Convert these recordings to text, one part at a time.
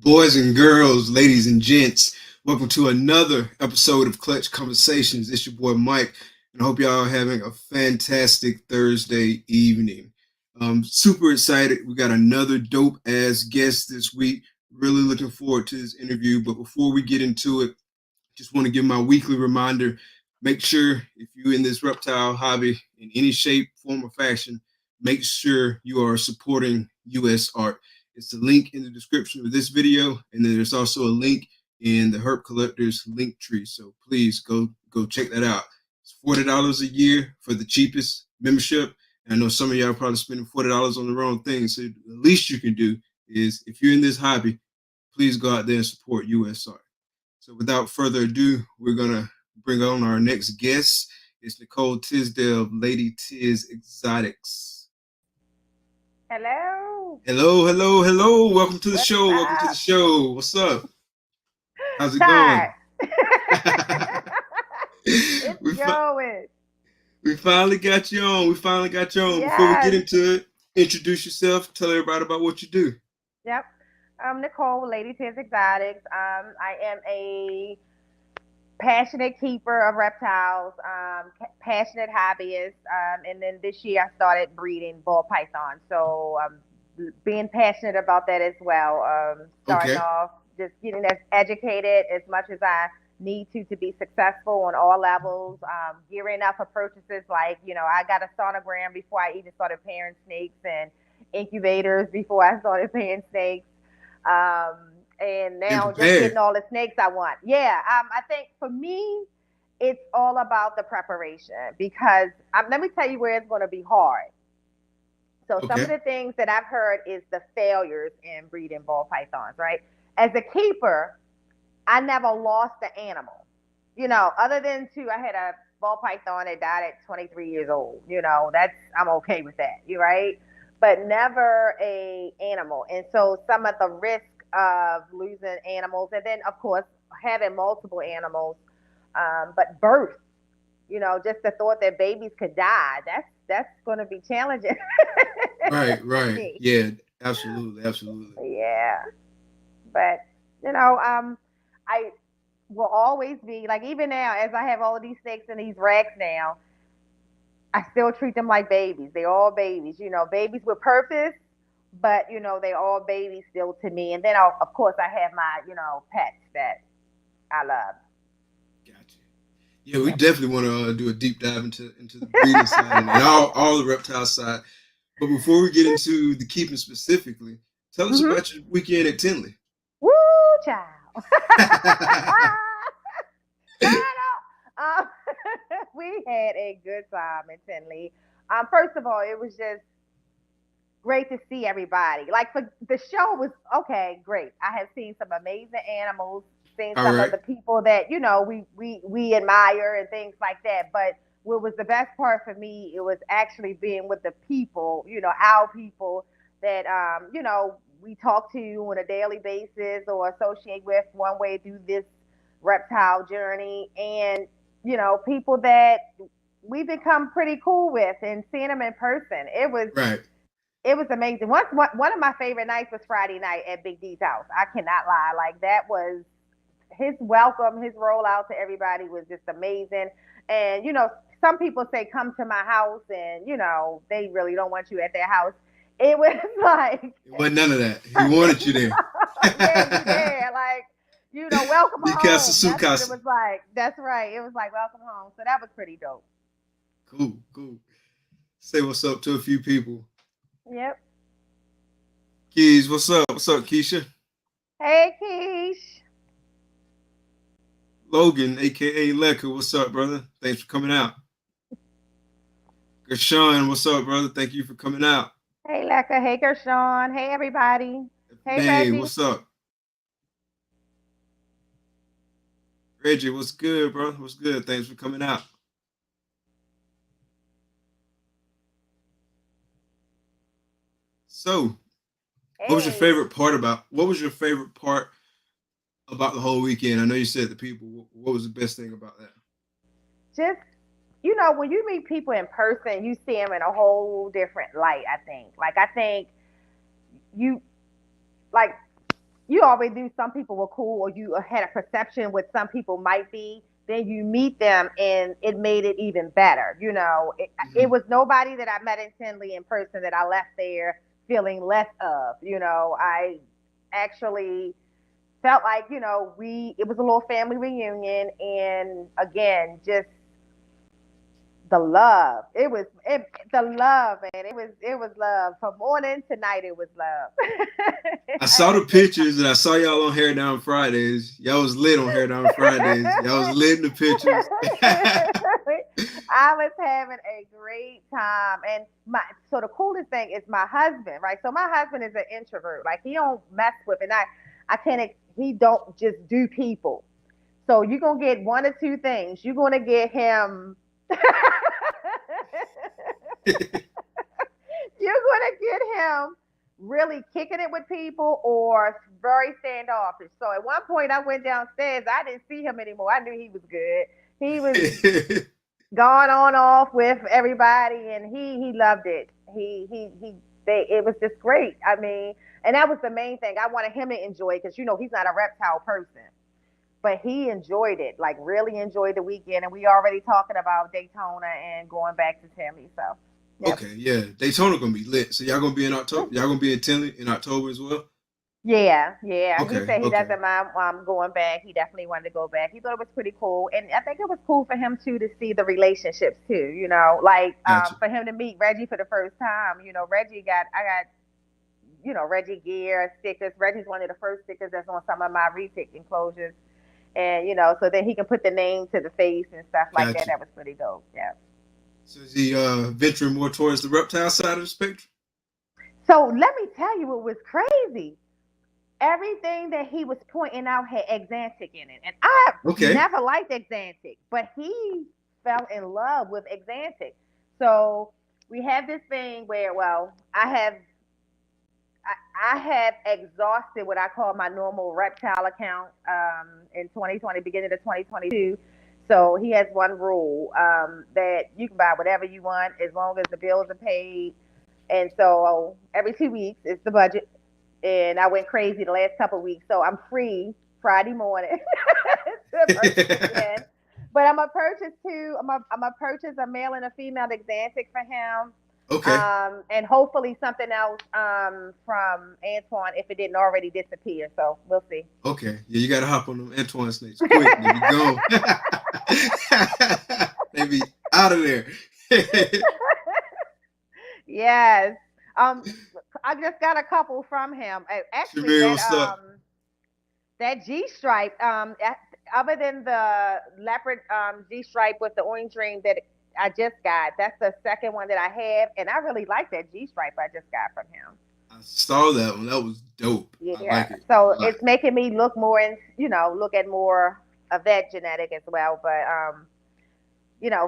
Boys and girls, ladies and gents, welcome to another episode of Clutch Conversations. It's your boy Mike, and I hope y'all are having a fantastic Thursday evening. Super excited. We got another dope ass guest this week. Really looking forward to this interview. But before we get into it, just want to give my weekly reminder. Make sure if you're in this reptile hobby in any shape, form, or fashion, make sure you are supporting U.S. art. It's the link in the description of this video, and then there's also a link in the Herp Collector's link tree. So please go check that out. It's $40 a year for the cheapest membership. And I know some of y'all are probably spending $40 on the wrong thing. So the least you can do is, if you're in this hobby, please go out there and support U.S. art. So without further ado, we're gonna bring on our next guest. It's Nicole Tisdale of LadyTis Exotics. Hello. Hello. Welcome to the What's show. up? Welcome to the show. What's up? How's it Tired. going? It's going. We finally got you on. Before we get Yes. into it, introduce yourself. Tell everybody about what you do. Yep. I'm Nicole, LadyTis Exotics. I am a passionate keeper of reptiles, passionate hobbyist. And then this year I started breeding ball pythons. So being passionate about that as well. Starting Okay. off just getting as educated as much as I need to be successful on all levels. Gearing up for purchases like, I got a sonogram before I even started pairing snakes and incubators before I started pairing snakes. Um, and Getting now just getting prepared. all the snakes I want. Yeah, I think for me, it's all about the preparation because let me tell you where it's going to be hard. So some of Okay. the things that I've heard is the failures in breeding ball pythons, right? As a keeper, I never lost the animal. Other than two, I had a ball python that died at 23 years old. That's I'm okay with that. You right? But never a animal. And so some of the risk of losing animals, and then of course having multiple animals, but birth. Just the thought that babies could die. That's going to be challenging for Right. me. Yeah, absolutely. Yeah, but I will always be like even now as I have all of these snakes in these racks now, I still treat them like babies. They all babies, babies with purpose, but they all babies still to me. And then of course I have my pets that I love. Gotcha. Yeah, we Yep. definitely want to do a deep dive into the breeding side and all the reptile side. But before we get into the keeping specifically, tell us Mhm. about your weekend at Tinley. Woo, child. Shut up. We had a good time in Tinley. First of all, it was just great to see everybody. Like for the show was okay, great. I have seen some amazing animals, seen All some of right. the people that we admire and things like that. But what was the best part for me, it was actually being with the people, our people that we talk to on a daily basis or associate with one way through this reptile journey, and people that we become pretty cool with and seeing them in person. Right. It was amazing. One of my favorite nights was Friday night at Big D's house. I cannot lie. Like that was his welcome, his rollout to everybody was just amazing. And some people say come to my house, and they really don't want you at their house. It was like, It wasn't none of that. He wanted you there. yeah, you there, like welcome De casa home. su That's what it casa. was like. That's right. It was like welcome home. So that was pretty dope. Cool. Say what's up to a few people. Yep. Keys, what's up? What's up, Keisha? Hey, Keish. Logan, aka Lecker, what's up, brother? Thanks for coming out. Gershon, what's up, brother? Thank you for coming out. Hey, Lekka. Hey, Gershon. Hey, everybody. Hey, Nay, Reggie. what's up? Reggie, what's good, bro? What's good? Thanks for coming out. So, Hey. what was your favorite part about the whole weekend? I know you said the people. What was the best thing about that? Just, when you meet people in person, you see them in a whole different light, I think. Like, I think you, like, you always knew some people were cool, or you had a perception what some people might be. Then you meet them, and it made it even better. It was nobody that I met intently in person that I left there feeling less of. I actually felt like it was a little family reunion, and again, just the love. The love, man. It was love from morning to night. It was love. I saw the pictures and I saw y'all on Hair Down Fridays. Y'all was lit on Hair Down Fridays. Y'all was lit in the pictures. I was having a great time, and so the coolest thing is my husband, right? So my husband is an introvert. Like, he don't mess with, and I can't. He don't just do people. So you're gonna get one or two things. You're gonna get him. You're gonna get him really kicking it with people, or very standoffish. So at one point I went downstairs, I didn't see him anymore. I knew he was good. He was gone on off with everybody, and he loved it. It was just great. I mean, and that was the main thing. I wanted him to enjoy it, because he's not a reptile person. But he enjoyed it, like really enjoyed the weekend, and we already talking about Daytona and going back to Timmy. So, yep. Okay, yeah, Daytona gonna be lit. So y'all gonna be in October. Y'all gonna be in Tinley in October as well. Yeah. Okay, He said he okay, doesn't mind going back. He definitely wanted to go back. He thought it was pretty cool, and I think it was cool for him too to see the relationships too. Like gotcha. for him to meet Reggie for the first time. Reggie I got Reggie gear stickers. Reggie's one of the first stickers that's on some of my repick enclosures. And so then he can put the name to the face and stuff like that. Gotcha. That was pretty dope. Yeah. So is he venturing more towards the reptile side of the spectrum? So let me tell you what was crazy. Everything that he was pointing out had Exantic in it, and I Okay, never liked Exantic, but he fell in love with Exantic. So we have this thing where, well, I have exhausted what I call my normal reptile account in 2020, beginning of 2022. So he has one rule that you can buy whatever you want as long as the bills are paid. And so every 2 weeks is the budget. And I went crazy the last couple of weeks. So I'm free Friday morning to purchase again. But I'm gonna purchase two. I'm gonna purchase a male and a female Exantic for him, okay. and hopefully something else from Antoine if it didn't already disappear. So we'll see. Okay, yeah, you gotta hop on them Antoine snakes quick. They be gone. They be out of there. Yes. Um, I just got a couple from him. Actually, Shamir, what's up? that G stripe. Other than the leopard G stripe with the orange ring that I just got, that's the second one that I have, and I really like that G stripe I just got from him. I saw that one. That was dope. I Yeah. like it So a lot. it's making me look more and look at more of that genetic as well. But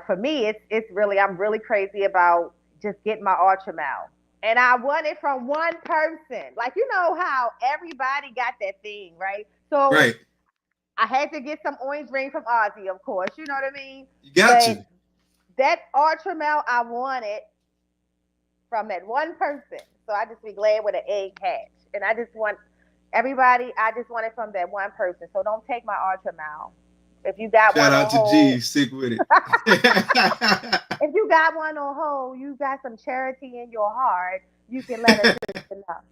for me, it's really, I'm really crazy about just getting my ultramal. And I want it from one person. Like, how everybody got that thing, right? So Right. I had to get some orange ring from Ozzy, of course. You know what I mean? You got But to. that ultramal I wanted from that one person. So I just be glad with an egg hatch. And I just want everybody, I just want it from that one person. So don't take my ultramal. If you got Shout one out on to G. hold, Stick with it. if you got one on hold, you got some charity in your heart, you can let us know.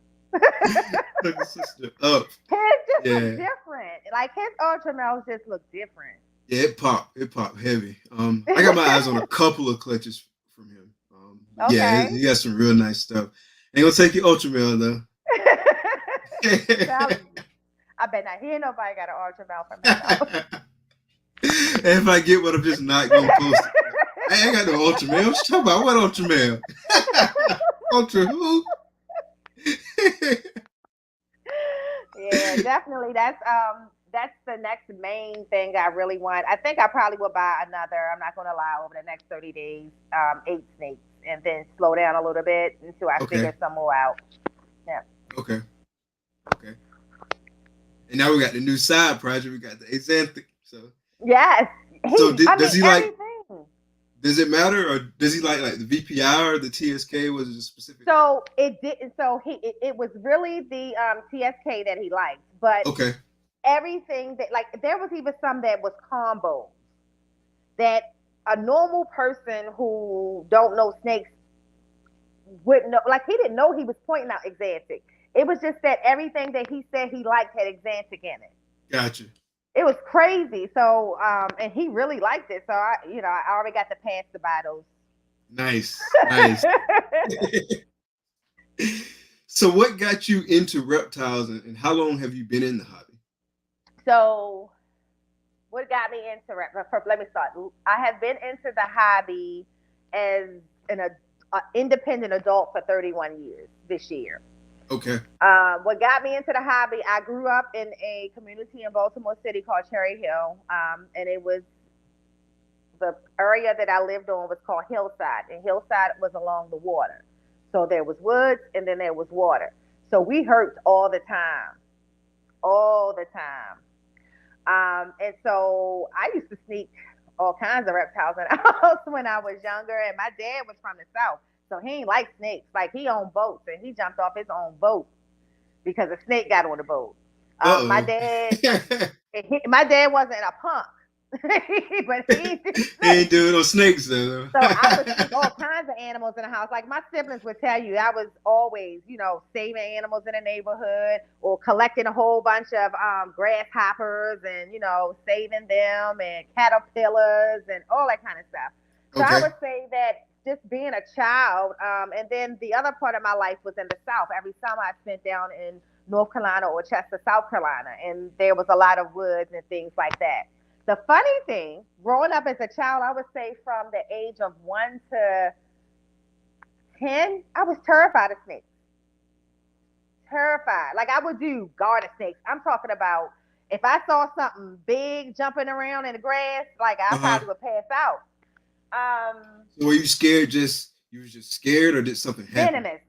Look the sister up. His just look Yeah. different. Like, his ultramals just look different. Yeah, it popped. It popped heavy. I got my eyes on a couple of clutches from him. But yeah, Okay. he got some real nice stuff. Ain't gonna take your ultra though. Telling you. I bet not hear nobody got an ultramal from him though. If I get one, I'm just not gonna post it. I ain't got no ultra mail. What you talking about? What ultra mail? Ultra who? Yeah, definitely. That's the next main thing I really want. I think I probably will buy another. I'm not gonna lie, over the next 30 days, 8 snakes, and then slow down a little bit until I Okay. figure some more out. Yeah. Okay. Okay. And now we got the new side project. We got the Exanthic. So Yes. so does he like Everything. Does it matter, or does he like the VPI or the TSK? Was it a specific? So it didn't. So it was really the TSK that he liked, but Okay, everything that like there was even some that was combos that a normal person who don't know snakes wouldn't know. Like he didn't know he was pointing out Exantic. It was just that everything that he said he liked had Exantic in it. gotcha. It was crazy. So and he really liked it. So I already got to pass the bottles. Nice, nice. So, what got you into reptiles, and how long have you been in the hobby? So what got me into it? Let me start. I have been into the hobby as an independent adult for 31 years this year. Okay. What got me into the hobby? I grew up in a community in Baltimore City called Cherry Hill, and it was the area that I lived on was called Hillside, and Hillside was along the water. So there was woods, and then there was water. So we herped all the time. And so I used to sneak all kinds of reptiles in the house when I was younger. And my dad was from the South. So he ain't like snakes. Like he owned boats and he jumped off his own boat because a snake got on the boat. My Uh dad, oh. my dad wasn't a punk, but he did He ain't snakes. doing no snakes though. So I would sneak all kinds of animals in the house. Like my siblings would tell you, I was always, saving animals in the neighborhood or collecting a whole bunch of grasshoppers and, saving them and caterpillars and all that kind of stuff. So I Okay. would say that just being a child, and then the other part of my life was in the South. Every summer I spent down in North Carolina or Chester, South Carolina, and there was a lot of woods and things like that. The funny thing, growing up as a child, I would say from the age of 1 to 10, I was terrified of snakes. Terrified. Like I would do garter snakes. I'm talking about if I saw something big jumping around in the grass, like I Uh huh. probably would pass out. Um, So were you scared? Just you were just scared, or did something happen? Venomous.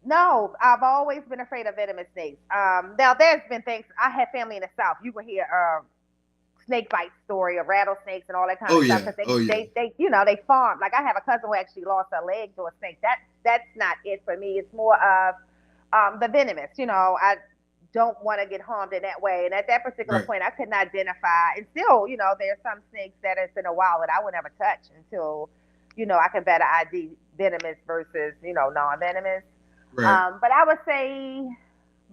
No, I've always been afraid of venomous snakes. Now there's been things. I had family in the South. You will hear snake bite story of rattlesnakes and all that kind Oh of stuff yeah. because Oh yeah. they farm. Like I have a cousin who actually lost a leg to a snake. That's not it for me. It's more of the venomous. I don't want to get harmed in that way. And at that particular Right. point, I couldn't identify. And still, there's some snakes that it's in a wild that I would never touch until I can better ID venomous versus non-venomous. Right. But I would say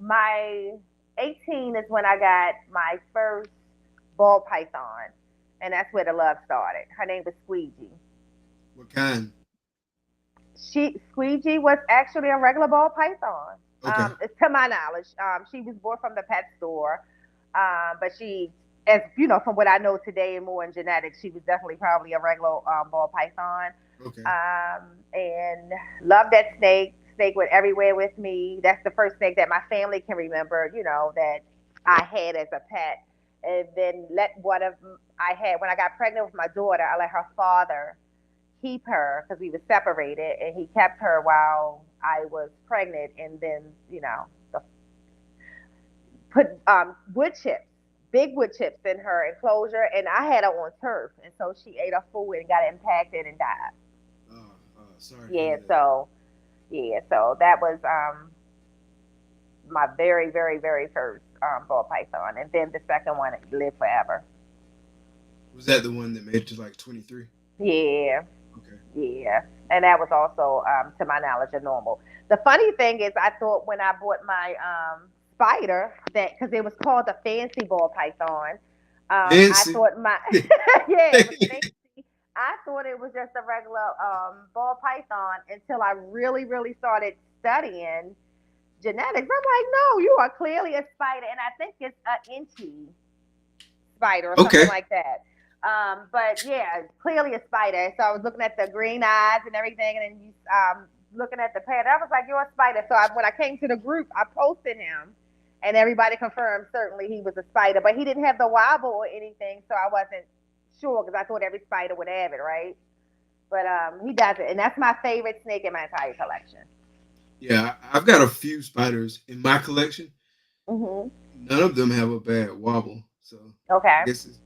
my 18 is when I got my first ball python, and that's where the love started. Her name was Squeegee. What kind? She Squeegee was actually a regular ball python. Okay. To my knowledge, she was bought from the pet store, but she, as you know, from what I know today and more in genetics, she was definitely probably a regular ball python. Okay. And loved that snake. Snake went everywhere with me. That's the first snake that my family can remember, that I had as a pet. And then let one of I had when I got pregnant with my daughter, I let her father keep her because we were separated, and he kept her while I was pregnant. And then put wood chips, big wood chips in her enclosure, and I had her on turf, and so she ate her food and got impacted and died. Sorry to Yeah, hear that. so that was my very, very, very first ball python, and then the second one lived forever. Was that the one that made it to like 23? Yeah, Okay. yeah, and that was also, to my knowledge, a normal. The funny thing is, I thought when I bought my spider that because it was called the fancy ball python, I Fancy. thought my yeah, it was fancy. I thought it was just a regular ball python until I really, really started studying genetics. I'm like, no, you are clearly a spider, and I think it's an inchy spider or something Okay. like that. But yeah, clearly a spider. So I was looking at the green eyes and everything, and then looking at the pet. I was like, you're a spider. So when I came to the group, I posted him, and everybody confirmed certainly he was a spider, but he didn't have the wobble or anything, so I wasn't sure because I thought every spider would have it, right? But he doesn't, and that's my favorite snake in my entire collection. Yeah, I've got a few spiders in my collection. Mhm. None of them have a bad wobble, so I Okay. guess it's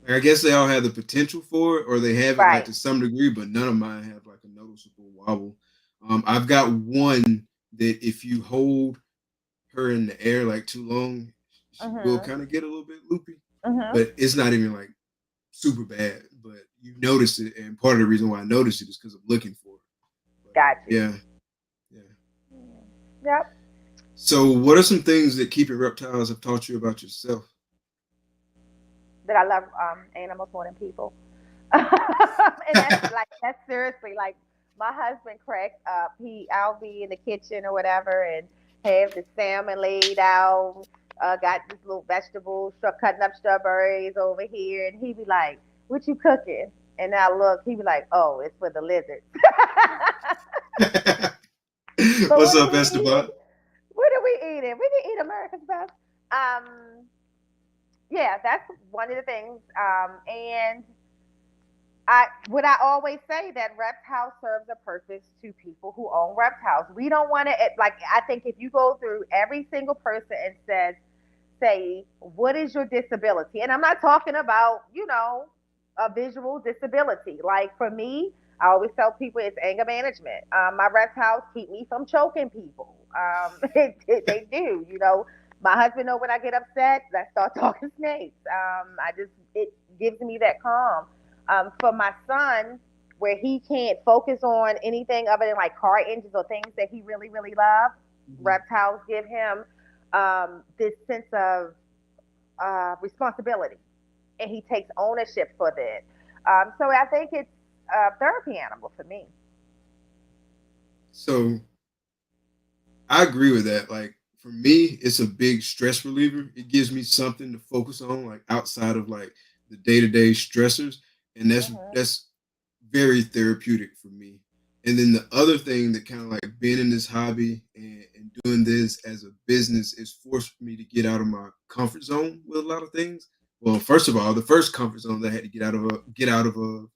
Like, I guess they all have the potential for it, or they have it like Right. to some degree, but none of mine have like a noticeable wobble. I've got one that if you hold her in the air like too long, she will Mhm. kind of get a little bit loopy, Mhm. but it's not even like super bad. But you notice it, and part of the reason why I noticed it is because I'm looking for it. But Got you. yeah, yeah. Yep. So, what are some things that keeping reptiles have taught you about yourself? That I love animals more than people. And that's seriously like my husband cracks up. I'll be in the kitchen or whatever and have the salmon laid out. Got this little vegetables, cutting up strawberries over here, and he be like, "What you cooking?" And I look, he be like, "Oh, it's for the lizards." But What's what are up, we eating? Esteban? What are we eating? We can eat America's best. Yeah, that's one of the things. And what I always say that reptile serves a purpose to people who own reptiles. We don't want to like. I think if you go through every single person and say what is your disability, and I'm not talking about a visual disability. Like for me, I always tell people it's anger management. My reptiles keep me from choking people. They do. My husband know when I get upset, I start talking snakes. I just it gives me that calm. For my son, where he can't focus on anything other than like car engines or things that he really really loves, Mhm. reptiles give him this sense of responsibility, and he takes ownership for that. So I think it's a therapy animal for me. So I agree with that. Like for me, it's a big stress reliever. It gives me something to focus on, like outside of like the day to day stressors, and Hmm. that's very therapeutic for me. And then the other thing that kind of like being in this hobby and doing this as a business is forced me to get out of my comfort zone with a lot of things. Well, first of all, the first comfort zone that I had to get out of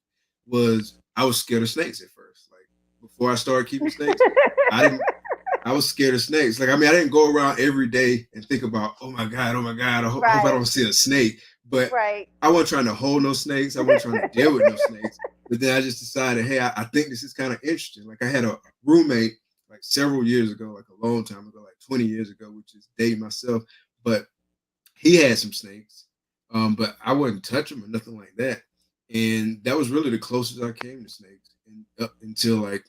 was I was scared of snakes at first. Like before I started keeping snakes, I didn't I was scared of snakes. Like, I mean, I didn't go around every day and think about, oh my God, I hope I Right, don't see a snake. But right. I wasn't trying to hold no snakes. I wasn't trying to deal with no snakes. But then I just decided, hey, I think this is kind of interesting. Like, I had a roommate like several years ago, like a long time ago, like 20 years ago, which is dating myself. But he had some snakes, but I wouldn't touch them or nothing like that. And that was really the closest I came to snakes, and up until like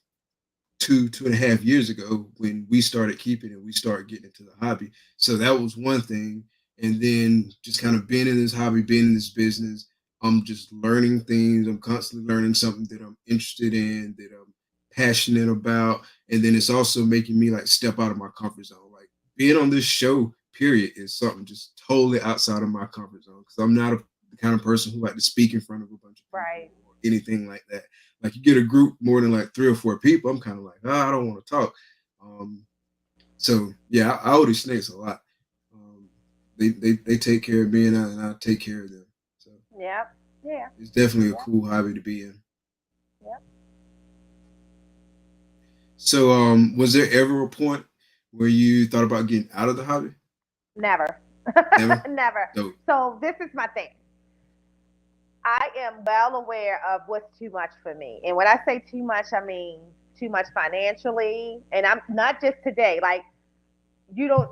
2.5 years ago when we started keeping it, we started getting into the hobby. So that was one thing. And then just kind of being in this hobby, being in this business, I'm just learning things. I'm constantly learning something that I'm interested in, that I'm passionate about. And then it's also making me like step out of my comfort zone. Like being on this show, period, is something just totally outside of my comfort zone. Because I'm not the kind of person who like to speak in front of a bunch of people Right. or anything like that. Like you get a group more than like 3 or 4 people, I'm kind of like, I don't want to talk. Um, so yeah, I owe these snakes a lot. Um, they take care of me and I take care of them. So Yep. Yeah. it's definitely a Yep. cool hobby to be in. Yep. So was there ever a point where you thought about getting out of the hobby? Never. Never. Never. Dope. So this is my thing. I am well aware of what's too much for me. And when I say too much, I mean too much financially. And I'm not just today. Like you don't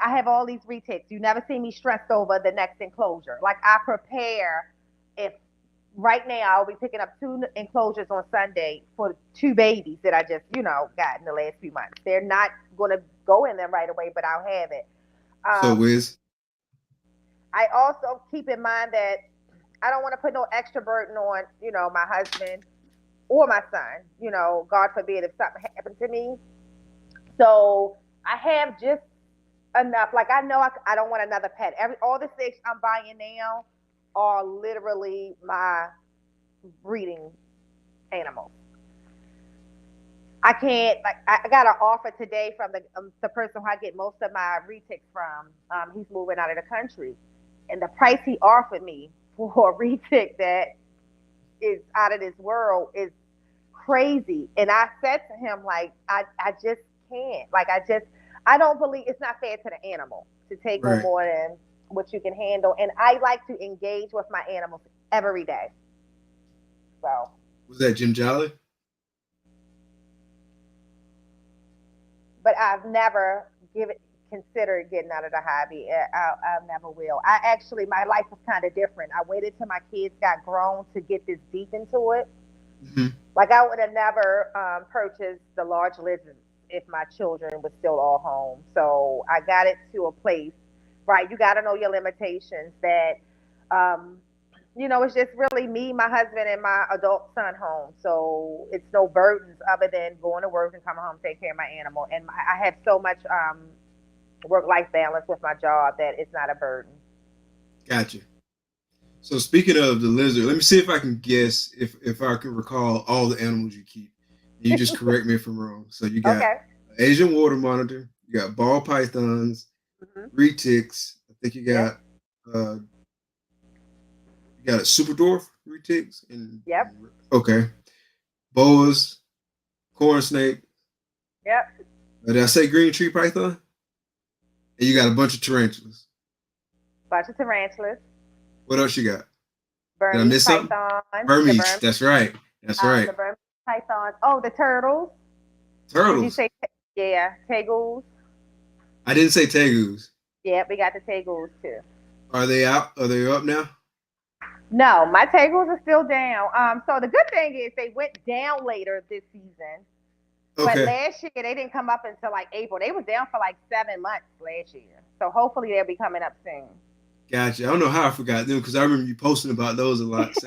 I have all these retakes. You never see me stressed over the next enclosure. Like I prepare if right now I'll be picking up two enclosures on Sunday for two babies that I just, got in the last few months. They're not gonna go in them right away, but I'll have it. So Um, Wiz, I also keep in mind that I don't want to put no extra burden on, my husband or my son. God forbid if something happened to me. So I have just enough. Like I know I don't want another pet. All the things I'm buying now are literally my breeding animals. I can't like I got an offer today from the person who I get most of my retics from. He's moving out of the country, and the price he offered me for a retic that is out of this world is crazy. And I said to him like I just can't. Like I don't believe it's not fair to the animal to take on right? more than what you can handle. And I like to engage with my animals every day. So. Was that Jim Jolly? But I've never considered getting out of the hobby. I never will. I actually, my life was kind of different. I waited till my kids got grown to get this deep into it. Mm-hmm. Like I would have never purchased the large lizards if my children were still all home. So I got it to a place, right? You got to know your limitations. That um, it's just really me, my husband, and my adult son home. So it's no burdens other than going to work and coming home, take care of my animal. And I have so much work-life balance with my job that it's not a burden. Gotcha. So speaking of the lizard, let me see if I can guess if I can recall all the animals you keep. You just correct me if I'm wrong. So you got Okay. Asian water monitor, you got ball pythons, Mm-hmm. retics. I think Yep. uh you got a super dwarf retics Yep. okay. Boas, corn snake. Yep. Did I say green tree python? And you got a bunch of tarantulas. Bunch of tarantulas. What else you got? Did I Burmese miss something? pythons. The Hermes. Burmese, That's right. That's right. the Burmese pythons. Oh, the turtles. Did you Turtles. say? Yeah, tegus. I didn't say tegus. Yeah, we got the tegus too. Are they out? Are they up now? No, my tegus are still down. So the good thing is they went down later this season. But Okay. last year they didn't come up until like April. They was down for like 7 months last year. So hopefully they'll be coming up soon. Gotcha. I don't know how I forgot them because I remember you posting about those a lot. So.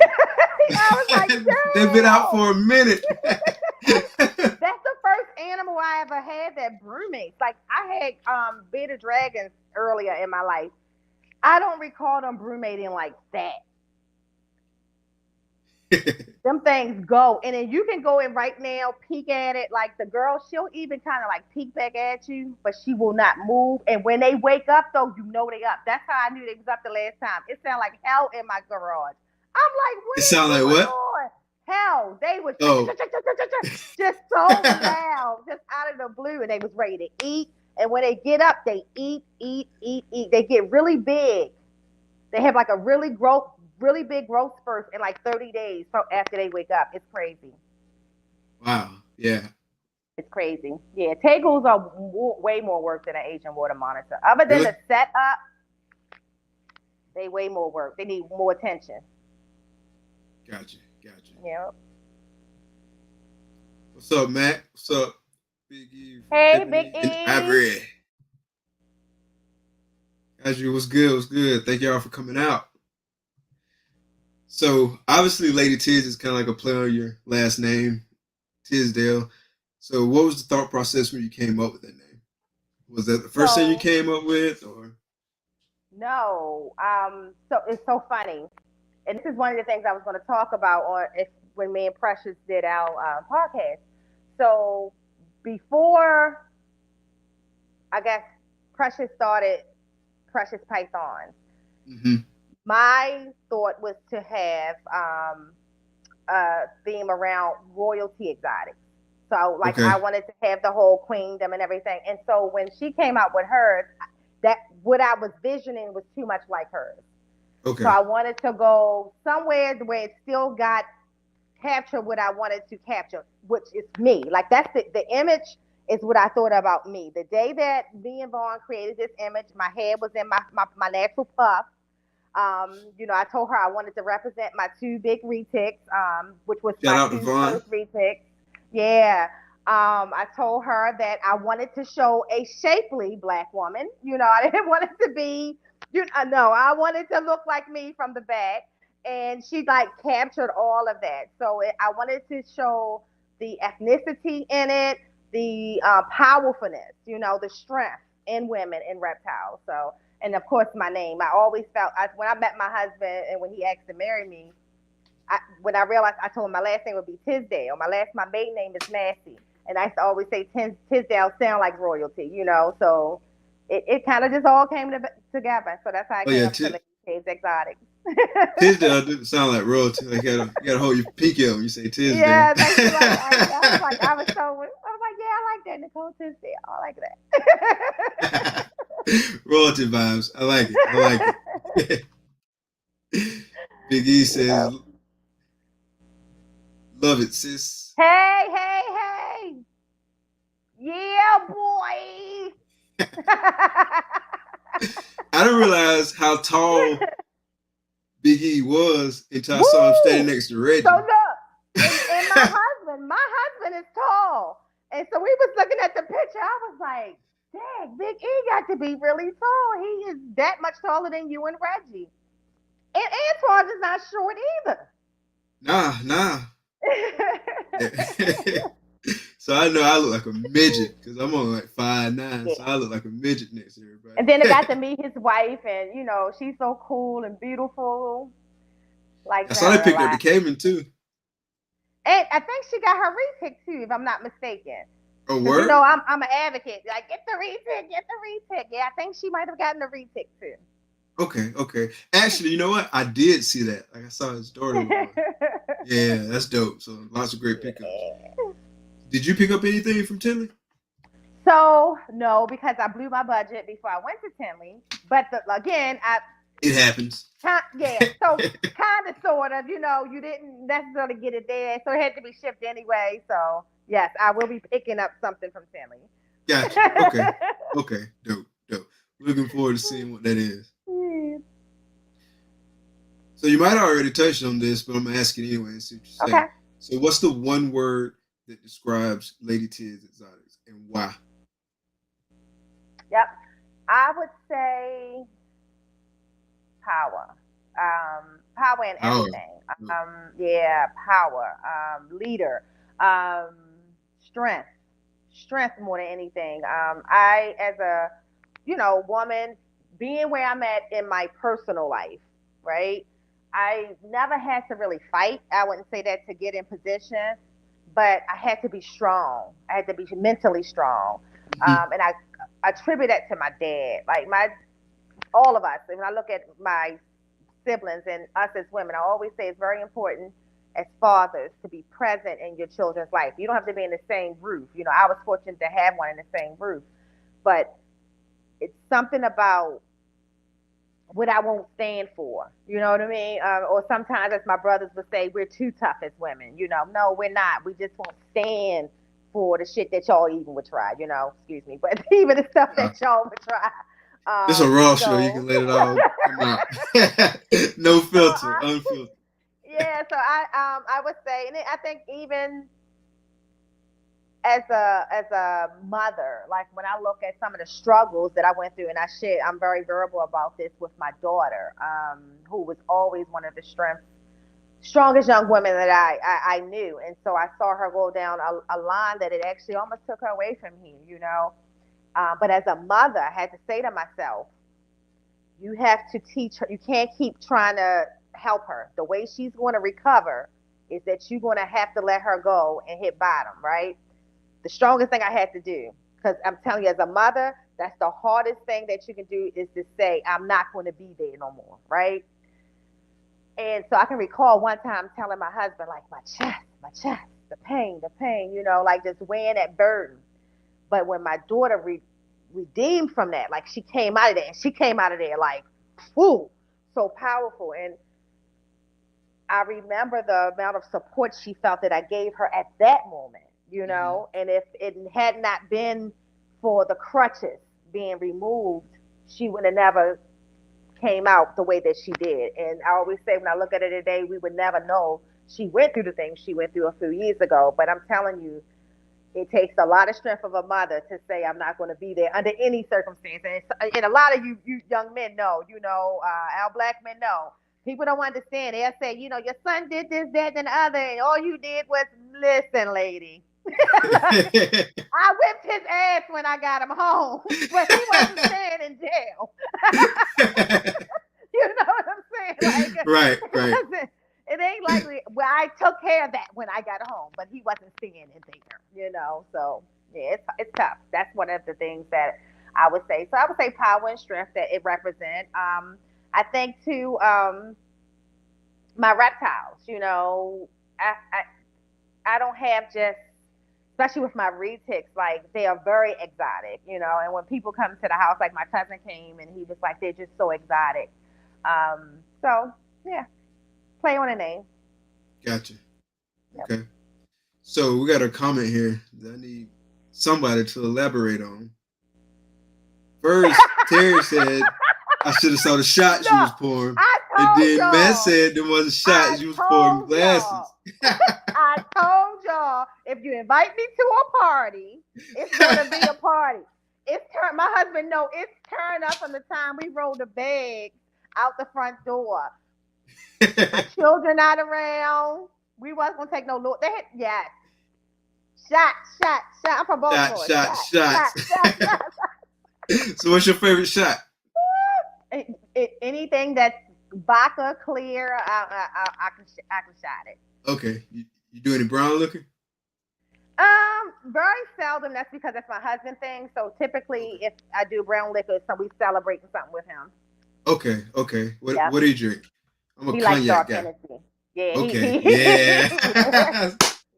I was like, They've been out damn. for a minute. That's the first animal I ever had that brumates. Like I had bearded dragons earlier in my life. I don't recall them brumating like that. Them things go, and then you can go in right now, peek at it. Like the girl, she'll even kind of like peek back at you, but she will not move. And when they wake up, though, you know they up. That's how I knew they was up the last time. It sounded like hell in my garage. I'm like, what It is sound like going what? on? Hell, they was Oh. just so loud, just out of the blue, and they was ready to eat. And when they get up, they eat, eat, eat, eat. They get really big. They have like a really big growth spurt in like 30 days after they wake up. It's crazy. Wow. Yeah. It's crazy. Yeah, tegus are way more work than an Asian water monitor. Other than Really? the setup, they way more work. They need more attention. Gotcha. Gotcha. Yeah. What's up, Matt? What's up, Big E, Hey, Big Ebony, and E. Ivory? Gotcha. What's good? What's good? Thank y'all for coming out. So obviously, Lady Tiz is kind of like a play on your last name, Tisdale. So what was the thought process when you came up with that name? Was that the first thing you So came up with, or? no. So it's so funny, and this is one of the things I was going to talk about on if when me and Precious did our podcast. So before I guess Precious started Precious Pythons. Mm-hmm. My thought was to have a theme around royalty exotics. So like Okay. I wanted to have the whole queendom and everything. And so when she came out with hers, that what I was visioning was too much like hers. So Okay. I wanted to go somewhere where it still got capture what I wanted to capture, which is me. Like that's the image is what I thought about me. The day that me and Vaughn created this image, my head was in my natural puff. I told her I wanted to represent my two big retics, which was Shout my out to two Vaughn. first retics. Yeah. I told her that I wanted to show a shapely black woman. I didn't want it to be, no, I wanted to look like me from the back. And she like captured all of that. So I wanted to show the ethnicity in it, the powerfulness, the strength in women in reptiles. So and of course my name. I always felt when I met my husband and when he asked to marry me, when I realized I told him my last name would be Tisdale. My maiden name is Massey, and I used to always say Tisdale sound like royalty. So it kind of just all came together. So that's how I Oh came yeah, up to LadyTis Exotics. Tisdale didn't sound like royalty. Like you gotta hold your pinky up when you say Tisdale. Yeah, like she like I was like, yeah, I like that Nicole Tisdale. I like Royalty vibes. I like it. I like it. Big E You says, know. "Love it, sis." Hey, hey, hey. Yeah, boy. I didn't realize how tall Big E was until I saw him standing Woo! next to So Reggie. look, and my husband is tall. And so we was looking at the picture. I was like, dang, Big E got to be really tall. He is that much taller than you and Reggie. And Antoine is not short either. Nah, nah. So I know I look like a midget because I'm only like 5'9", so Yeah. I look like a midget next to And then I got everybody. to meet his wife, and she's so cool and beautiful. Like I saw they her a picked up lot. the Cayman too. And I think she got her repick too, if I'm not mistaken. Oh, Because word? I'm an advocate. Like, get the repick, get the repick. Yeah, I think she might have gotten the repick too. Okay, okay. Actually, you know what? I did see that. Like I saw his daughter was on. Yeah, that's dope. So lots of great pickups. Yeah. Did you pick up anything from Tinley? So no, because I blew my budget before I went to Tinley. But again, It happens. yeah. So kind of, sort of. You didn't necessarily get it there, so it had to be shipped anyway. So yes, I will be picking up something from Tinley. Gotcha. Okay. Okay. Dope. Dope. Looking forward to seeing what that is. So you might have already touched on this, but I'm asking anyway and see what you say. Okay. So what's the one word that describes LadyTis Exotics and why? Yep. I would say power. Power in Power. everything. Yeah, power. Leader. Um, strength. Strength more than anything. I, as a, woman, being where I'm at in my personal life, right? I never had to really fight. I wouldn't say that to get in position, but I had to be strong. I had to be mentally strong. Mm-hmm. And I attribute that to my dad. Like all of us. And when I look at my siblings and us as women, I always say it's very important as fathers to be present in your children's life. You don't have to be in the same roof. I was fortunate to have one in the same roof, but it's something about what I won't stand for. You know what I mean? Or sometimes, as my brothers would say, we're too tough as women. No, we're not. We just won't stand for the shit that y'all even would try. Excuse me, but even the stuff Uh, that y'all would try. this a raw show. You So, can let it all come out. No so filter, unfiltered. yeah. So I would say, and I think even as a mother, like when I look at some of the struggles that I went through, and I'm very verbal about this with my daughter, who was always one of the strongest young women that I knew, and so I saw her go down a line that it actually almost took her away from me. But as a mother, I had to say to myself, you have to teach her. You can't keep trying to help her. The way she's going to recover is that you're going to have to let her go and hit bottom, right? The strongest thing I had to do, because I'm telling you, as a mother, that's the hardest thing that you can do is to say, I'm not going to be there no more, right? And so I can recall one time telling my husband, like, my chest, the pain, like just weighing that burden. But when my daughter redeemed from that, like she came out of there, and she came out of there like, whoo, so powerful. And I remember the amount of support she felt that I gave her at that moment. Mm-hmm. And if it had not been for the crutches being removed, she would have never came out the way that she did. And I always say, when I look at it today, we would never know she went through the things she went through a few years ago. But I'm telling you, it takes a lot of strength of a mother to say, I'm not going to be there under any circumstance. And a lot of you young men know, our black men know. People don't understand. They'll say, your son did this, that, and the other, and all you did was listen, lady. I whipped his ass when I got him home, but he wasn't staying in jail. You know what I'm saying? Like, Right, right. it ain't likely. Well, I took care of that when I got home, but he wasn't staying in there. So yeah, it's tough. That's one of the things that I would say. So I would say power and strength that it represents. I think too, my reptiles. I don't have just, especially with my retics, like they are very exotic. And when people come to the house, like my cousin came and he was like, they're just so exotic. So yeah. play on a name. Gotcha. Yep. Okay. So we got a comment here that I need somebody to elaborate on. First, Terry said I should have saw the shots you Look, was pouring. I And told then Matt y'all. said there wasn't I shots, you was pouring told y'all. glasses. I told y'all, if you invite me to a party, it's gonna be a party. It's turn. My husband know it's turned up from the time we roll the bags out the front door. My children not around. We wasn't gonna take no look. They had yes. Shot, shot, shot. I'm from Shot, Baltimore. shot, Shot, shot, shots. shot, shot. So what's your favorite shot? Anything that's vodka clear, I can shot it. Okay. You do any brown liquor? Very seldom. That's because that's my husband thing. So typically, Okay. if I do brown liquor, so we celebrating something with him. Okay. Okay. What Yep. do you drink? I'm a He likes cognac dark guy. Hennessy. Yeah, Okay. yeah,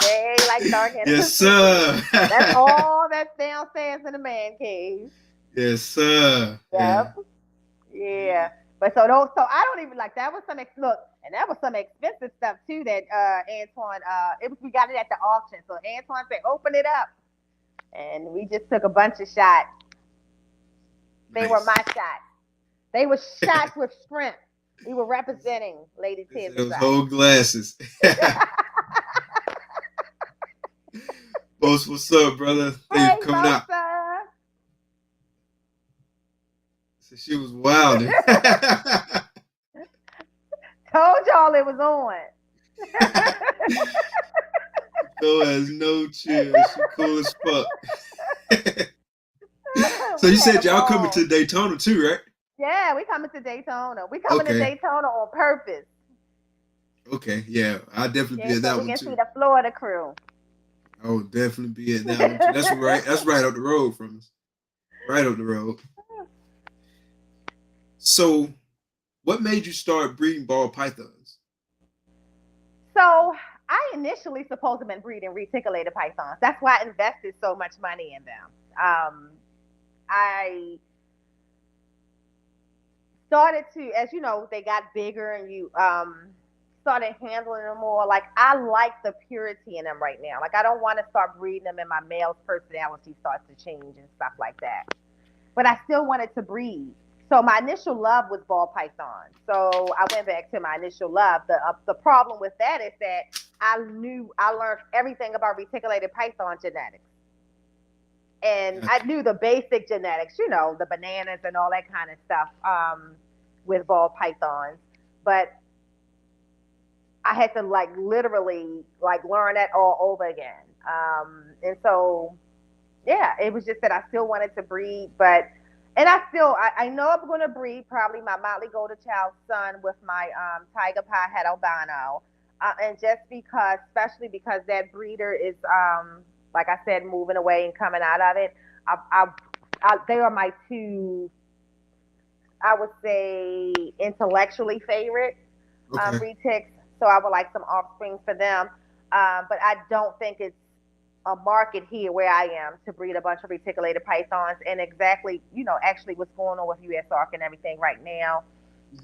Yeah. he likes dark Yes, Hennessy. sir. That's all that's downstairs in the man cave. Yes, sir. Yeah. Yep. Yeah. But so I don't even like that was some look, and that was some expensive stuff too that Antoine it was we got it at the auction. So Antoine said, open it up. And we just took a bunch of shots. They were my Nice. shots. They were shots with shrimp. We were representing LadyTis Those whole Exotics. glasses. Boss, what's up, brother? Thank you Hey, for coming out. Bosa. So she was wilding. Told y'all it was on. Though has no chill. She cool as fuck. So We you had a said y'all coming ball. to Daytona too, right? Yeah, we coming to Daytona. We coming to Okay. Daytona on purpose. Okay. Yeah, I'll definitely Yeah, be at so that we one can see too. the Florida crew. I will definitely be at that one too. That's right. That's right up the road from us. Right up the road. So, what made you start breeding ball pythons? So I initially supposed to have been breeding reticulated pythons. That's why I invested so much money in them. I started to, as you know, they got bigger and you started handling them more. Like I like the purity in them right now. Like I don't want to start breeding them and my male's personality starts to change and stuff like that. But I still wanted to breed. So my initial love was ball python. So I went back to my initial love. The problem with that is that I learned everything about reticulated python genetics, and I Gotcha. knew the basic genetics, you know, the bananas and all that kind of stuff with ball pythons. But I had to like literally like learn that all over again. And so yeah, it was just that I still wanted to breed, but and I know I'm gonna breed probably my Motley Golden Child son with my Tiger Pie Het albino, and just because, especially because that breeder is like I said, moving away and coming out of it. They are my two, I would say, intellectually favorite Okay. retics. So I would like some offspring for them, but I don't think it's a market here where I am to breed a bunch of reticulated pythons and exactly, you know, actually what's going on with US ARC and everything right now.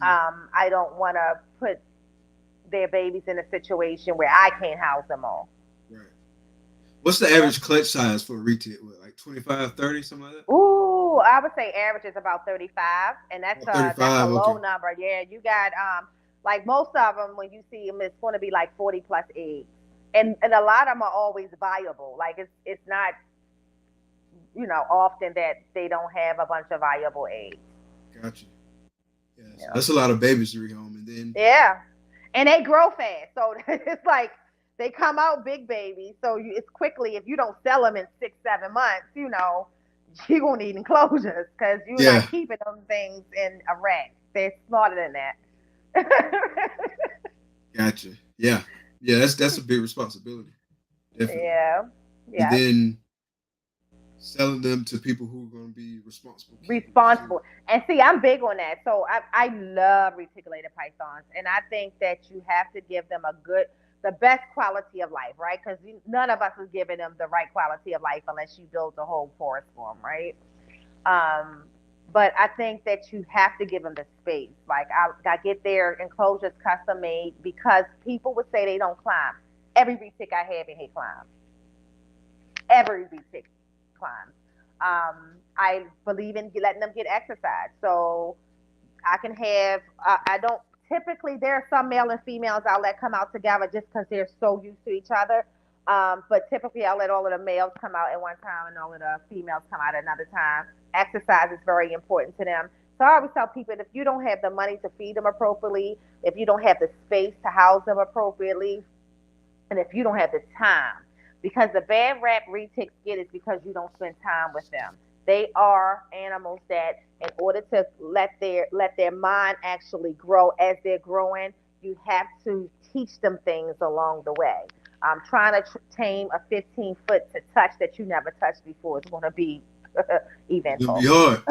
Hmm. I don't want to put their babies in a situation where I can't house them all. Right. What's the Yeah. average clutch size for a retail? What, like 25, 30, something like that? Ooh, I would say average is about 35, and Oh, that's a 35. low Okay. number. Yeah, you got like most of them when you see them, it's going to be like 40 plus eggs, and a lot of them are always viable. Like it's not, you know, often that they don't have a bunch of viable eggs. Gotcha. Yeah. So Yeah. that's a lot of babies to rehome. And then, Yeah. And they grow fast. So it's like they come out big babies. So it's quickly, if you don't sell them in 6, 7 months, you know, you're going to need enclosures because you're yeah. not keeping them things in a rack. They're smarter than that. Gotcha. Yeah. Yeah. That's a big responsibility. Definitely. Yeah. And Yeah. then selling them to people who are going to be responsible keepers too. Responsible. And see, I'm big on that. So I love reticulated pythons. And I think that you have to give them the best quality of life, right? Because none of us is giving them the right quality of life unless you build the whole forest for them, right? Um, But I think that you have to give them the space. Like I get their enclosures custom made because people would say they don't climb. Every retic I have in here climbs. Every retic climbs. I believe in letting them get exercise. So I can have. I don't typically. There are some male and females I'll let come out together just because they're so used to each other. But typically, I'll let all of the males come out at one time and all of the females come out at another time. Exercise is very important to them. So I always tell people if you don't have the money to feed them appropriately, if you don't have the space to house them appropriately, and if you don't have the time, because the bad rap retics get is because you don't spend time with them. They are animals that, in order to let their mind actually grow as they're growing, you have to teach them things along the way. Trying to tame a 15-foot to touch that you never touched before is going to be It's gonna eventful. be hard.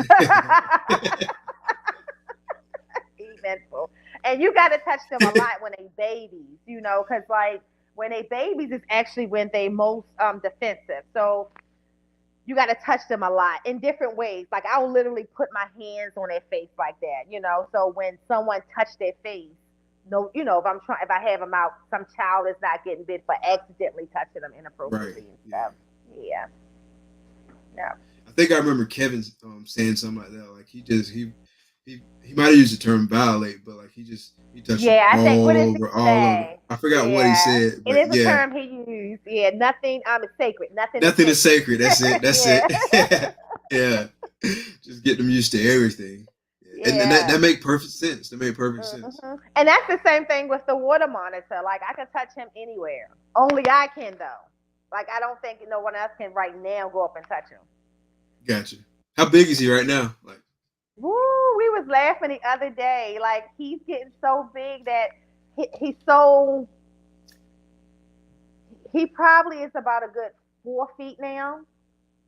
Eventful. And you got to touch them a lot when they babies, because like when they babies is actually when they most defensive. So you got to touch them a lot in different ways. Like I'll literally put my hands on their face like that. So when someone touched their face, no, if I have them out, some child is not getting bit for accidentally touching them Right. inappropriately and Yeah. stuff. Yeah. Yeah. I think I remember Kevin saying something like that. Like he might have used the term violate, but like he touched them Yeah, I think what all does he over, all over. say? I forgot what he Yeah, said, it but is a yeah, term he used. Yeah, nothing is sacred. Nothing is nothing is sacred. sacred. That's it. That's Yeah, it. Yeah, just get them used to everything, and that yeah. make perfect sense. That made perfect sense. And that's the same thing with the water monitor. Like I can touch him anywhere. Only I can though. Like I don't think no one else can right now go up and touch him. Gotcha. How big is he right now? Like, Woo! We was laughing the other day. Like he's getting so big that he's so he probably is about a good 4 feet now.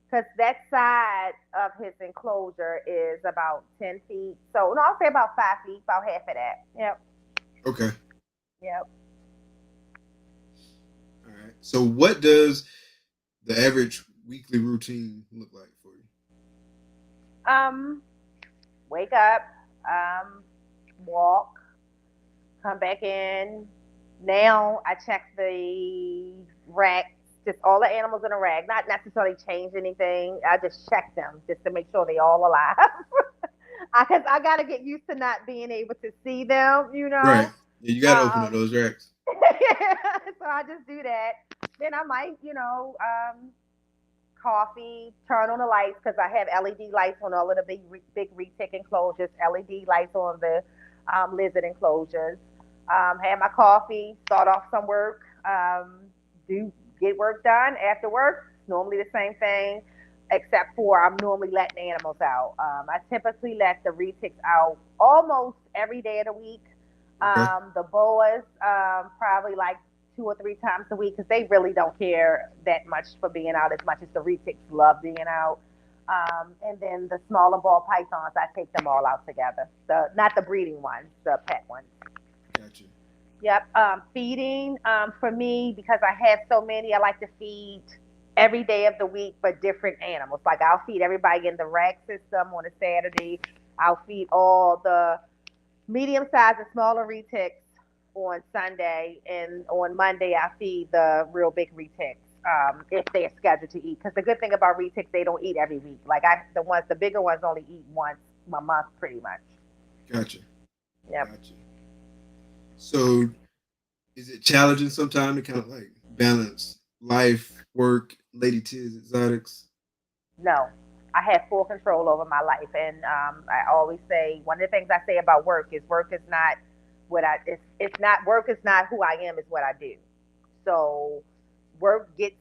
Because that side of his enclosure is about 10 feet. So, no, I'll say about 5 feet, about half of that. Yep. okay, Yep. all right. So, what does the average weekly routine look like for you? Um, Wake up, um, walk, come back in. Now I check the rack, just all the animals in the rack, not necessarily change anything. I just check them just to make sure they all alive. Because I got to get used to not being able to see them. Right. Yeah, you got to open up Um, those racks. so I just do that. Then I might, coffee, turn on the lights because I have LED lights on all of the big retic enclosures, LED lights on the lizard enclosures. Have my coffee, start off some work, do get work done after work. Normally the same thing, except for I'm normally letting animals out. I typically let the retics out almost every day of the week. Okay. The boas probably like 2 or 3 times a week because they really don't care that much for being out as much as the retics love being out. And then the smaller ball pythons, I take them all out together. The not the breeding ones, the pet ones. Gotcha. Yep. Feeding for me because I have so many. I like to feed every day of the week for different animals. Like I'll feed everybody in the rack system on a Saturday. I'll feed all the medium sized and smaller retics on Sunday, and on Monday I feed the real big retics if they're scheduled to eat. Because the good thing about retics, they don't eat every week. Like the bigger ones only eat once a month, pretty much. Gotcha. Yep. Gotcha. So, is it challenging sometimes to kind of like balance life, work, LadyTis Exotics? No, I have full control over my life, and I always say one of the things I say about work is not it's not work is not who I am, is what I do. So work gets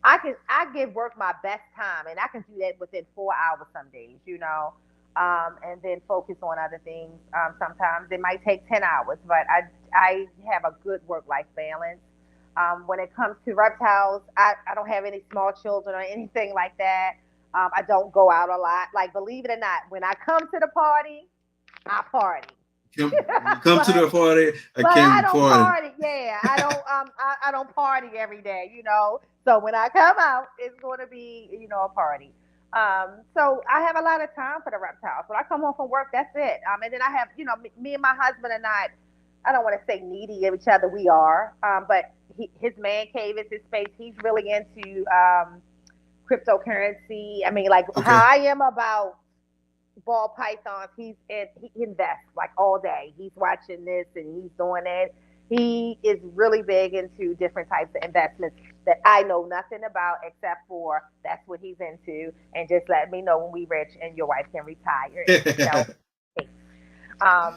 I give work my best time, and I can do that within 4 hours some days. And then focus on other things. Sometimes it might take 10 hours, but I have a good work life balance. When it comes to reptiles, I don't have any small children or anything like that. I don't go out a lot. Like believe it or not, when I come to the party, I party. When you come to the but party, I but I came to don't party. party. Yeah, I don't party every day. So when I come out, it's going to be a party. So I have a lot of time for the reptiles. When I come home from work, that's it. And then I have, me and my husband are not, I don't want to say needy of each other. We are. But his man cave is his space. He's really into cryptocurrency. I mean, like how Okay. I am about ball pythons. He invests like all day. He's watching this and he's doing that. He is really big into different types of investments that I know nothing about except for that's what he's into, and just let me know when we rich and your wife can retire and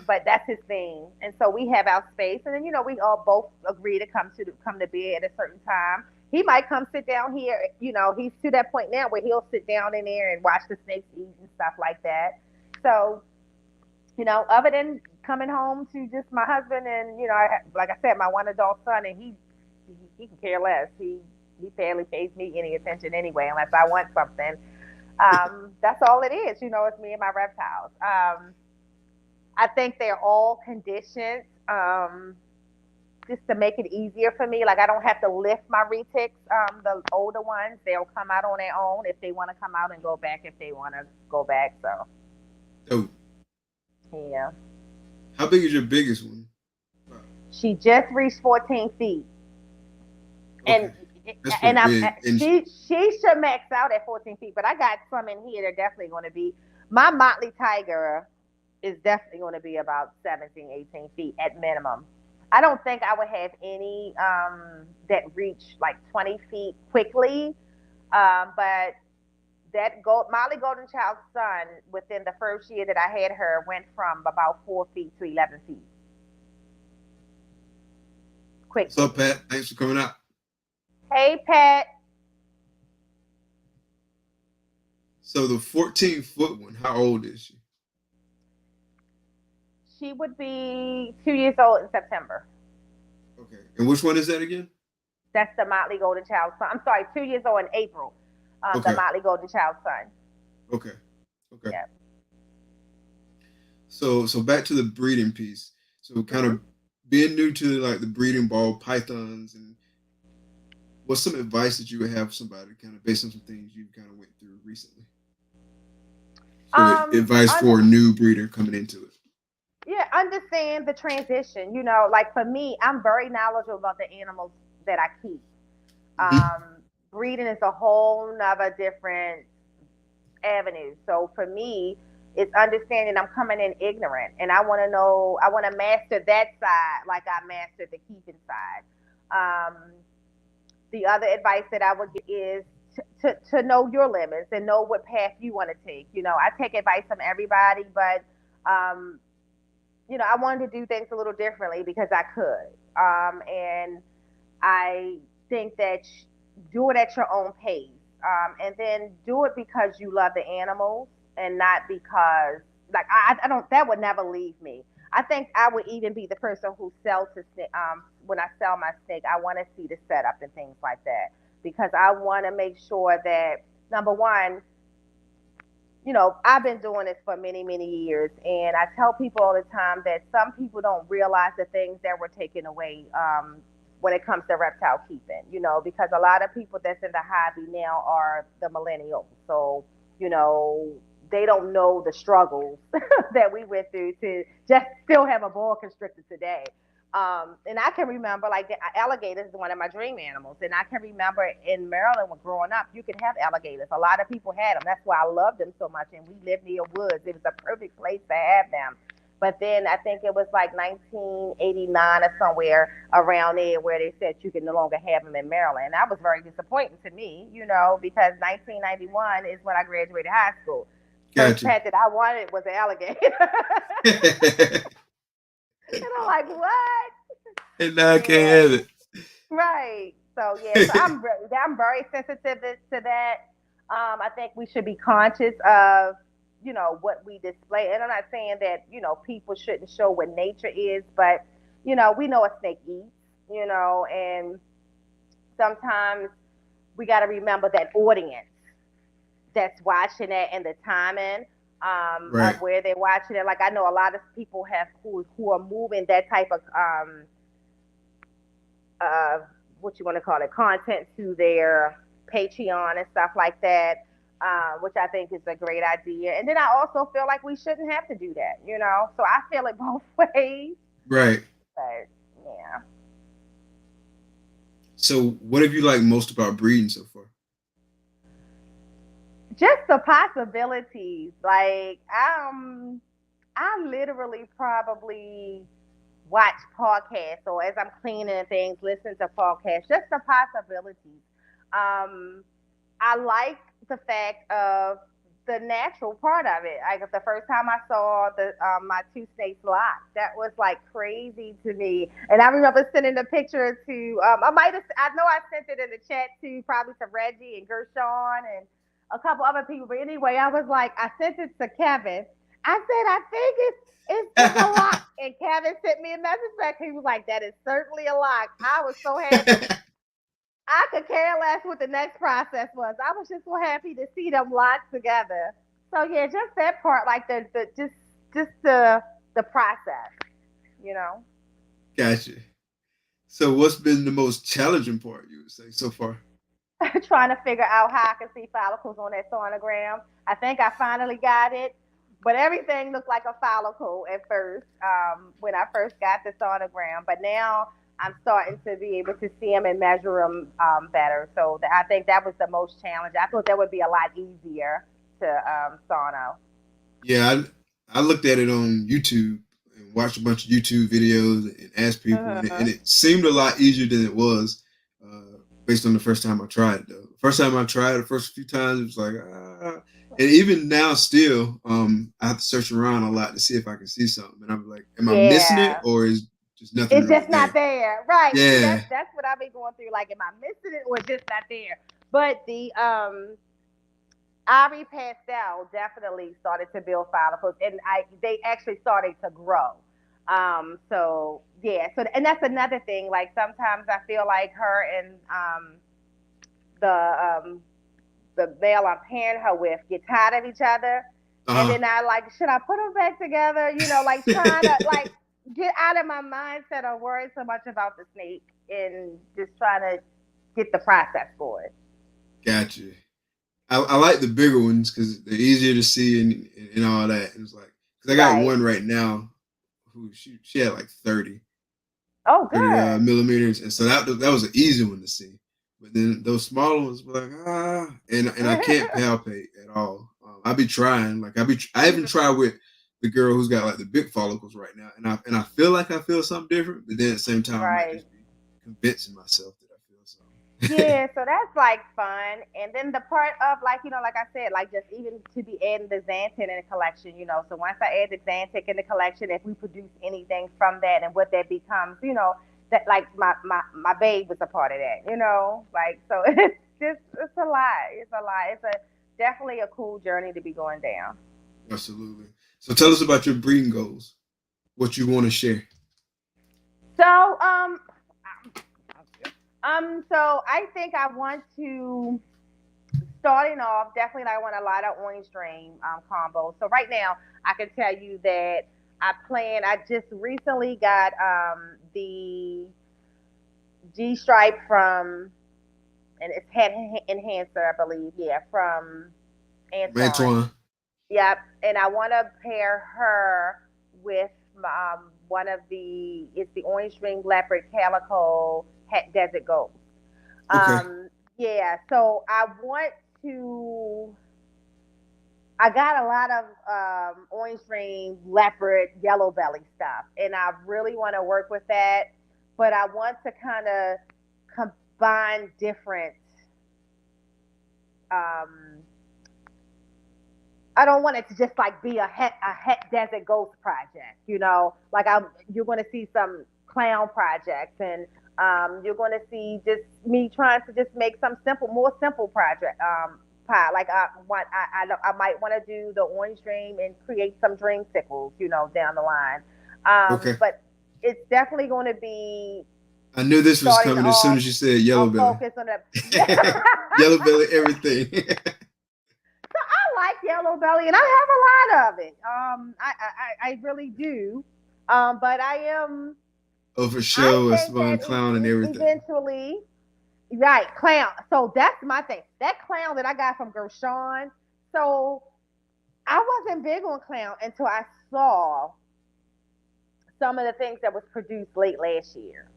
but that's his thing, and so we have our space, and then we all both agree to come to bed at a certain time. He might come sit down here. He's to that point now where he'll sit down in there and watch the snakes eat and stuff like that. So other than coming home to just my husband and like I said, my one adult son, and he can care less. He barely pays me any attention anyway, unless I want something. That's all it is. It's me and my reptiles. I think they're all conditioned just to make it easier for me. Like I don't have to lift my retics. The older ones, they'll come out on their own if they want to come out and go back if they want to go back. So So, yeah, how big is your biggest one? Wow. she just reached 14 feet, and Okay, that's pretty and big. And she should max out at 14 feet. But I got some in here that are definitely going to be my Motley Tiger is definitely going to be about 17, 18 feet at minimum. I don't think I would have any that reach like 20 feet quickly. But that Molly Golden Child's son, within the first year that I had her, went from about 4 feet to 11 feet what's up, quickly. Pat? Thanks for coming out. Hey, Pat. So the 14-foot one, how old is she? She would be 2 years old in September. Okay, and which one is that again? That's the Motley Golden Child's son. I'm sorry, 2 years old in April. The Okay, Motley Golden Child's son. okay, okay. Yeah. So back to the breeding piece. So kind Hmm. of being new to like the breeding ball pythons, and what's some advice that you would have for somebody kind of based on some things you kind of went through recently? So advice On for a new breeder coming into it. Yeah, understand the transition. Like for me, I'm very knowledgeable about the animals that I keep. Hmm. Breeding is a whole nother different avenue. So for me, it's understanding I'm coming in ignorant, and I want to know, I want to master that side like I mastered the keeping side. Um, the other advice that I would give is to know your limits and know what path you want to take. I take advice from everybody, but um, I wanted to do things a little differently because I could. And I think that do it at your own pace. And then do it because you love the animals and not because, like, I don't, that would never leave me. I think I would even be the person who sells to snake. When I sell my snake, I want to see the setup and things like that because I want to make sure that, number one, I've been doing this for many, many years, and I tell people all the time that some people don't realize the things that were taken away when it comes to reptile keeping, because a lot of people that's in the hobby now are the millennials. So, you know, they don't know the struggles that we went through to just still have a boa constrictor today. And I can remember, like, the alligators is one of my dream animals. And I can remember in Maryland when growing up, you could have alligators. A lot of people had them. That's why I loved them so much. And we lived near woods. It was a perfect place to have them. But then I think it was like 1989 or somewhere around there where they said you could no longer have them in Maryland. And that was very disappointing to me, because 1991 is when I graduated high school. First Gotcha. pet that I wanted was an alligator. And I'm like, what? And now I can't Yeah, have it. right. So yeah, so I'm very sensitive to that. I think we should be conscious of what we display, and I'm not saying that people shouldn't show what nature is, but we know a snake eats, and sometimes we got to remember that audience that's watching it and the timing of Right. where they're watching it. Like I know a lot of people have who are moving that type of uh, what you want to call it, content to their Patreon and stuff like that. which I think is a great idea. And then I also feel like we shouldn't have to do that, you know. So I feel it both ways. Right. But yeah, So, what have you liked most about breeding so far? just the possibilities. Like I literally probably watch podcasts or as I'm cleaning and things, listen to podcasts. Just the possibilities. Um, I like the fact of the natural part of it. Like the first time I saw the my two snakes locked, that was like crazy to me. And I remember sending a picture to I know I sent it in the chat to probably to Reggie and Gershon and a couple other people. But anyway, I was like I sent it to Kevin. I said I think it's a lock, and Kevin sent me a message back. He was like, "That is certainly a lock." I was so happy. I could care less what the next process was. I was just so happy to see them locked together. So yeah, just that part, like the just the process, you know. Gotcha. So, what's been the most challenging part you would say so far? Trying to figure out how I can see follicles on that sonogram. I think I finally got it, but everything looked like a follicle at first when I first got the sonogram. But now I'm starting to be able to see them and measure them better. So I think that was the most challenging. I thought that would be a lot easier to sono. Yeah, I looked at it on YouTube and watched a bunch of YouTube videos and asked people, and Mm-hmm. it seemed a lot easier than it was based on the first time I tried it. Though, first time I tried it, the first few times, it was like, and even now, still, I have to search around a lot to see if I can see something, and I'm like, am I missing it, Yeah. or is just nothing It's really just not there? there. Right. See, Yeah, that's what I've been going through. Like, am I missing it or just not there? But the Ari Pastel definitely started to build follicles, and they actually started to grow. So yeah, so and that's another thing. Like sometimes I feel like her and the the male I'm pairing her with get tired of each other, and uh, then I like, should I put them back together? You know, like trying to like get out of my mindset of worrying so much about the snake and just trying to get the process going. gotcha. I like the bigger ones because they're easier to see and all that. And it's like, because I got Right. one right now who she had like Oh, 30 good. millimeters, and so that was an easy one to see. But then those smaller ones were like and I can't palpate at all. I be trying, like I even try with the girl who's got like the big follicles right now, and I feel like I feel something different, but then at the same time I might Right. just be convincing myself that I feel something. Yeah, so that's like fun. And then the part of like, you know, like I said, like just even to be adding the Xanthan in the collection, you know. So once I add the Xanthan in the collection, if we produce anything from that and what that becomes, you know, that like my babe was a part of that, you know. Like so it's just it's a lot. It's a lot. It's a definitely a cool journey to be going down. Absolutely. So tell us about your breeding goals. What you want to share. So so I think I want to starting off, definitely I want a lot of orange dream combos. So right now, I can tell you that I just recently got the G stripe from, and it's head enhancer, I believe. Yeah, from Antoine. Antoine. Yep. And I want to pair her with one of it's the orange dream leopard calico desert ghost. Okay. Yeah, so to I got a lot of orange ring, leopard, yellow belly stuff, and I really want to work with that. But I want to kind of combine different. Um, I don't want it to just like be a het desert ghost project, you know. Like you're going to see some clown projects, and you're going to see just me trying to just make some more simple project pie. Like I might want to do the orange dream and create some dreamsicles, you know, down the line. Okay. But it's definitely going to be I knew this was starting coming as soon off. as you said yellow I'll belly. focus on the yeah. Yellow belly, everything. I like yellow belly, and I have a lot of it. I really do. But Oh, for I sure. It's think fun that clown and everything. eventually, Right, clown. So that's my thing. That clown that I got from Gershon. So I wasn't big on clown until I saw some of the things that was produced late last year.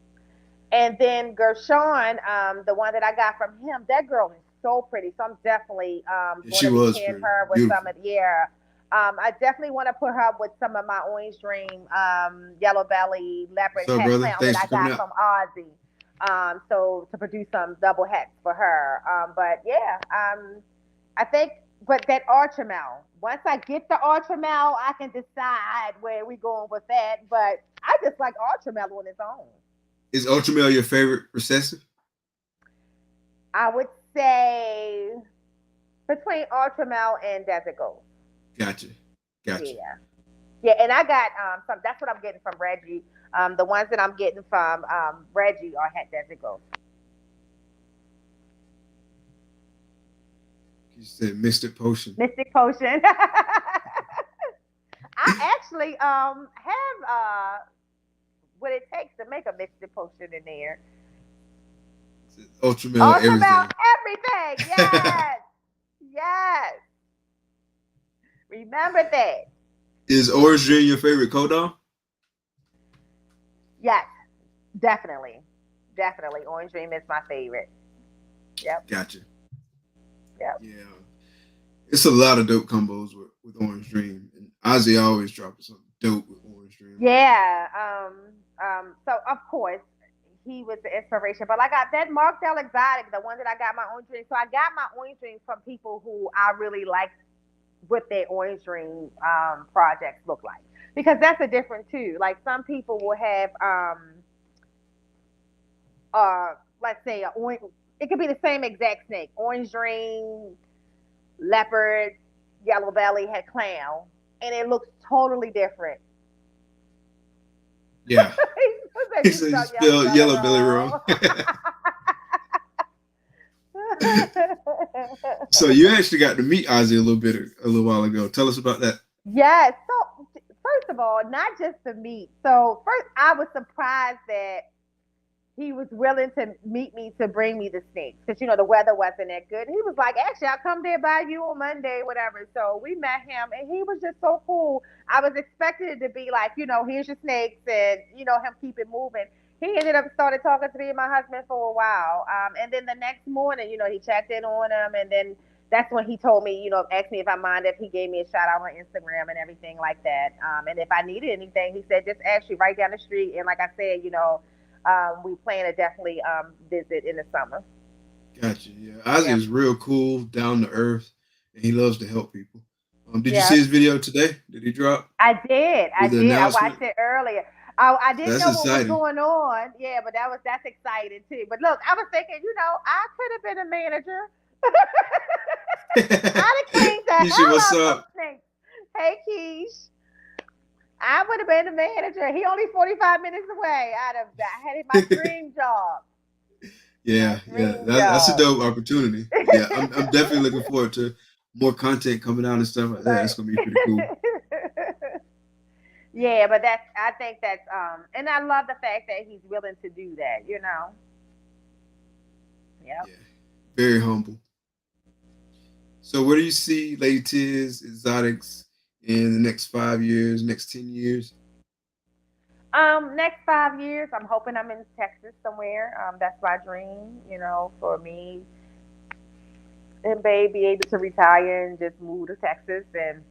And then Gershon, the one that I got from him, that girl is so pretty. So I'm definitely And going she to be was pairing pretty her with some beautiful. of the, yeah. I definitely want to put her up with some of my Orange Dream, Yellow Belly, Leopard What's up, Het brother? Clown that Thanks I for coming got out. from Ozzy. So to produce some double hats for her. But yeah, I think, but that Archimel, once I get the Archimel, I can decide where we going with that. But I just like Archimel on its own. Is Ultramel your favorite recessive? I would say between Ultramel and Desert Ghost. Gotcha. Gotcha. Yeah. Yeah, and I got some. That's what I'm getting from Reggie. The ones that I'm getting from Reggie are had Desert Ghost. You said Mystic Potion. Mystic Potion. I actually have what it takes to make a Mystic Potion in there. Ultramel Ultramel everything. everything. Yes. Yes. Remember that. Is Orange Dream your favorite codon? Yes. Definitely. Definitely. Orange Dream is my favorite. Yep. Gotcha. Yep. Yeah. It's a lot of dope combos with Orange Dream. And Ozzy always dropping something dope with Orange Dream. Yeah. So of course he was the inspiration. But like I that Marcel Exotic, the one that I got my orange dream. So I got my orange dream from people who I really like what their orange dream projects look like. Because that's a different too. Like some people will have let's say a orange, it could be the same exact snake. Orange dream, leopard, yellow belly, had clown, and it looks totally different. Yeah. He He said you said you spelled yellow spelled belly Yellow Belly wrong. wrong. So you actually got to meet Ozzy a little while ago. Tell us about that. Yes. So first of all, not just the meat. So first, I was surprised that he was willing to meet me to bring me the snakes because the weather wasn't that good. He was like, actually, I'll come there by you on Monday, whatever. So we met him, and he was just so cool. I was expecting it to be like, here's your snakes, and him keep it moving. He ended up started talking to me and my husband for a while, and then the next morning, he checked in on him, and then that's when he told me, asked me if I mind if he gave me a shout out on Instagram and everything like that. And if I needed anything, he said just ask you right down the street. And like I said, we plan to definitely visit in the summer. Gotcha. Yeah. Ozzy Yep. is real cool, down to earth, and he loves to help people. Did you see Yep. his video today? Did he drop I did. I with the did. I watched announcement? it earlier. I didn't That's know what was exciting. going on. Yeah, but that's exciting too. But look, I was thinking, I could have been a manager. I'd have cleaned the Keisha, hell what's out those up? things. Hey, Keish. I would have been a manager. He only 45 minutes away. I had my dream job. My Yeah, yeah, dream that's a job. dope opportunity. Yeah, I'm definitely looking forward to more content coming out and stuff like that. That's Right. gonna be pretty cool. Yeah, but I think that's and I love the fact that he's willing to do that. Yep. Yeah, very humble. So, where do you see LadyTis Exotics in the next 5 years, next 10 years? Next 5 years, I'm hoping I'm in Texas somewhere. That's my dream, for me and babe be able to retire and just move to Texas and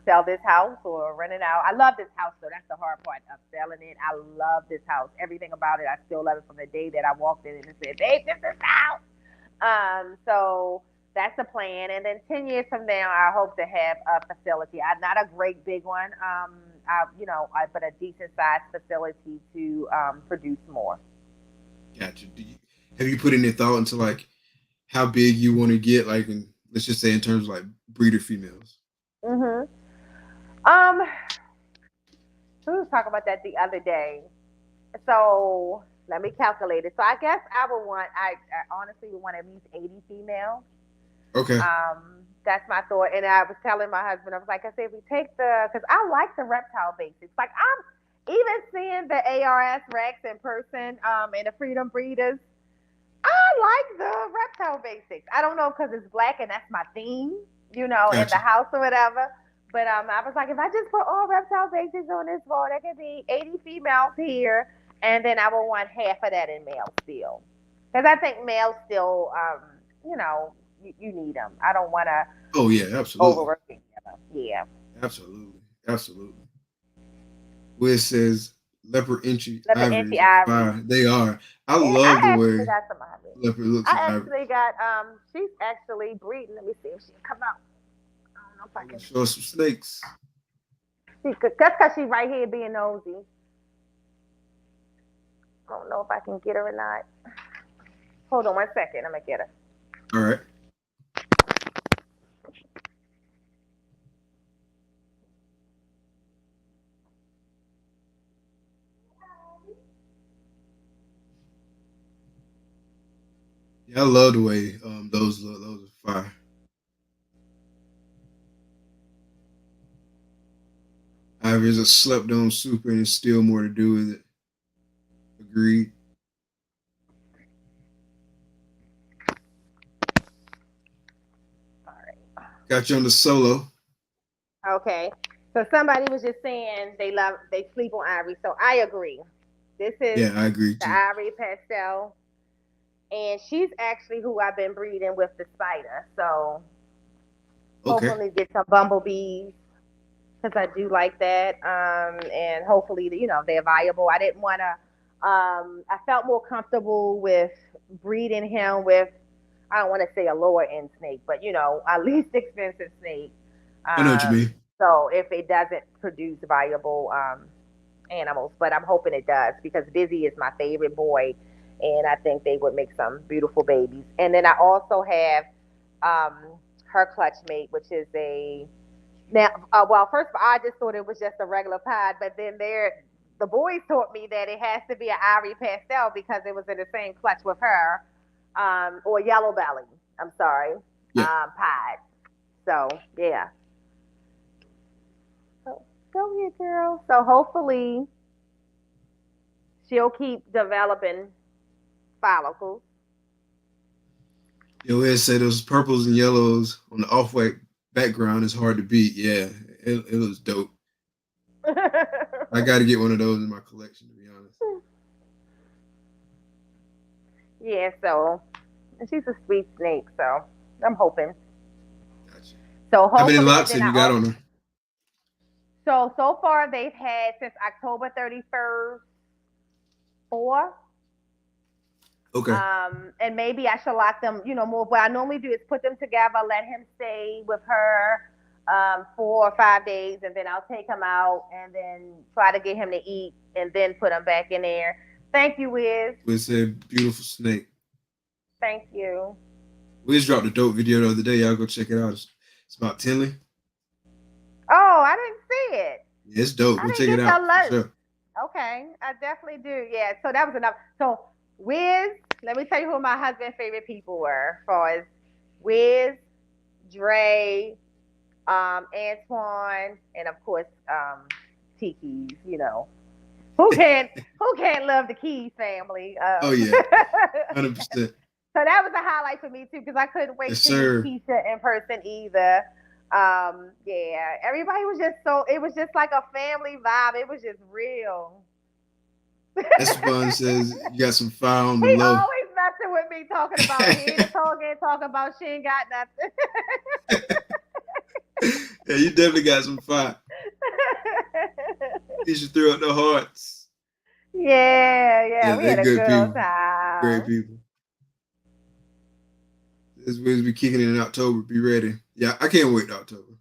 sell this house or rent it out. I love this house though. That's the hard part of selling it. I love this house. Everything about it, I still love it from the day that I walked in and said, "Babe, this is the house." So that's the plan. And then 10 years from now, I hope to have a facility. I'm not a great big one, but a decent sized facility to produce more. Gotcha. Have you put any thought into like how big you want to get? Like, let's just say in terms of like breeder females. Mhm. Um, we was talking about that the other day. So let me calculate it. So I guess I honestly would want at least 80 females. Okay. That's my thought. And I was telling my husband, I was like, I said, if we take because I like the reptile basics. Like I'm even seeing the ARS Rex in person, and the Freedom Breeders. like the reptile basics. I don't know because it's black and that's my theme, in the Gotcha. house or whatever. But I was like, if I just put all reptile basics on this wall, there could be 80 females here, and then I would want half of that in male still, because I think males still, you need them. I don't want to Oh yeah, absolutely, overwork it. Yeah. absolutely, absolutely. Where it says leopard entry Leopard ivories anti are ivory. fire. They are. I Yeah, love the I actually way got some ivory. leopard looks in I ivory. actually got she's actually breeding. Let me see if she'll come out. I don't know if I I'm gonna can. show us some snakes. That's because she's right here being nosy. I don't know if I can get her or not. Hold on 1 second. I'm gonna get her. All right. Yeah, I love the way those look. Those are fire. Ivories a slept on super, and there's still more to do with it. Agreed. All right. Got you on the solo. Okay. So somebody was just saying they sleep on ivory. So I agree. This is Yeah, I agree the too. ivory pastel, and she's actually who I've been breeding with the spider. So Okay. hopefully get some bumblebees because I do like that. And hopefully, they're viable. I didn't want to. I felt more comfortable with breeding him with. I don't want to say a lower end snake, but a least expensive snake. I know what you Um, mean. so if it doesn't produce viable animals, but I'm hoping it does because Busy is my favorite boy, and I think they would make some beautiful babies. And then I also have um, her clutch mate, which is a now. Well, first of all, I just thought it was just a regular pod, but then the boys taught me that it has to be an ivory pastel because it was in the same clutch with her, or yellow belly. I'm sorry, Yeah. pod. So yeah. So go ahead, girl. So hopefully she'll keep developing follicles. Yo, Ed said those purples and yellows on the off-white background is hard to beat. Yeah, it looks dope. I got to get one of those in my collection, to be honest. Yeah, so she's a sweet snake, so I'm hoping. Gotcha. So How many hopefully, and locks then have you got on her? so far they've had since October 31st 4. Okay. And maybe I should lock them, more. What I normally do is put them together, let him stay with her 4 or 5 days, and then I'll take him out and then try to get him to eat and then put him back in there. Thank you, Wiz. Wiz said beautiful snake. Thank you. Wiz dropped a dope video the other day. Y'all go check it out. It's about Tinley. Oh, I didn't see it. Yeah, it's dope. I Go didn't check it get the out for alert. sure. Okay, I definitely do. Yeah, so that was enough. So Wiz, let me tell you who my husband's favorite people were. As far as Wiz, Dre, Antoine, and of course Tiki's. Who can't love the Keys family? Oh So yeah, 100%. that was a highlight for me too because I couldn't wait Yes, to meet sir. Keisha in person either. Yeah, everybody was just it was just like a family vibe. It was just real. Esteban says you got some fire on the He low. always messing with me, talking about here to talk about she ain't got nothing. Yeah, you definitely got some fire. You should throw up the hearts. Yeah, Yeah, we they're had a good good old people. Great time. people. This will be kicking in October. Be ready. Yeah, I can't wait to October.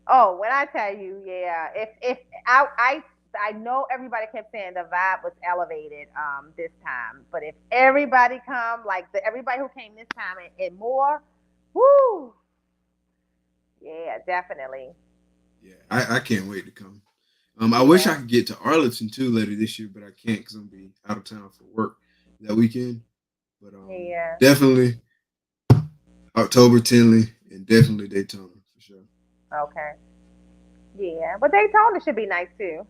Oh, when I tell you, yeah, if I know everybody kept saying the vibe was elevated this time, but if everybody come like everybody who came this time and more, woo, yeah, definitely, Yeah, I can't wait to come. I wish I yeah, could get to Arlington too later this year, but I can't because I'm gonna be out of town for work that weekend. But yeah, definitely October Tinley and definitely Daytona for sure. okay, yeah, but Daytona should be nice too.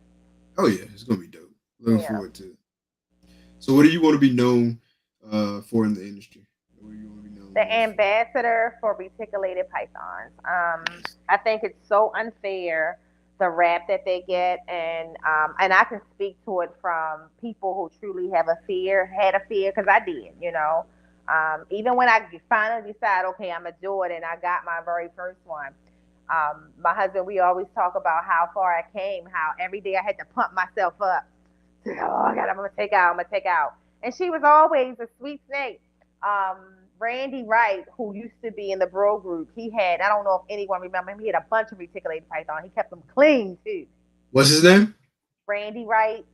Oh yeah, it's gonna be dope. Looking Yeah. forward to it. So, what do you want to be known for in the industry? What you want to be known The more for? ambassador for reticulated pythons. Nice. I think it's so unfair the rap that they get, and I can speak to it from people who truly have a fear, had a fear, because I did, you know. Even when I finally decided, okay, I'm gonna do it, and I got my very first one. My husband, we always talk about how far I came, how every day I had to pump myself up. Oh, I got, I'm gonna take out, I'm gonna take out. And she was always a sweet snake. Um, Randy Wright, who used to be in the Bro group, he had, I don't know if anyone remember him, he had a bunch of reticulated python. He kept them clean too. What's his name? Randy Wright,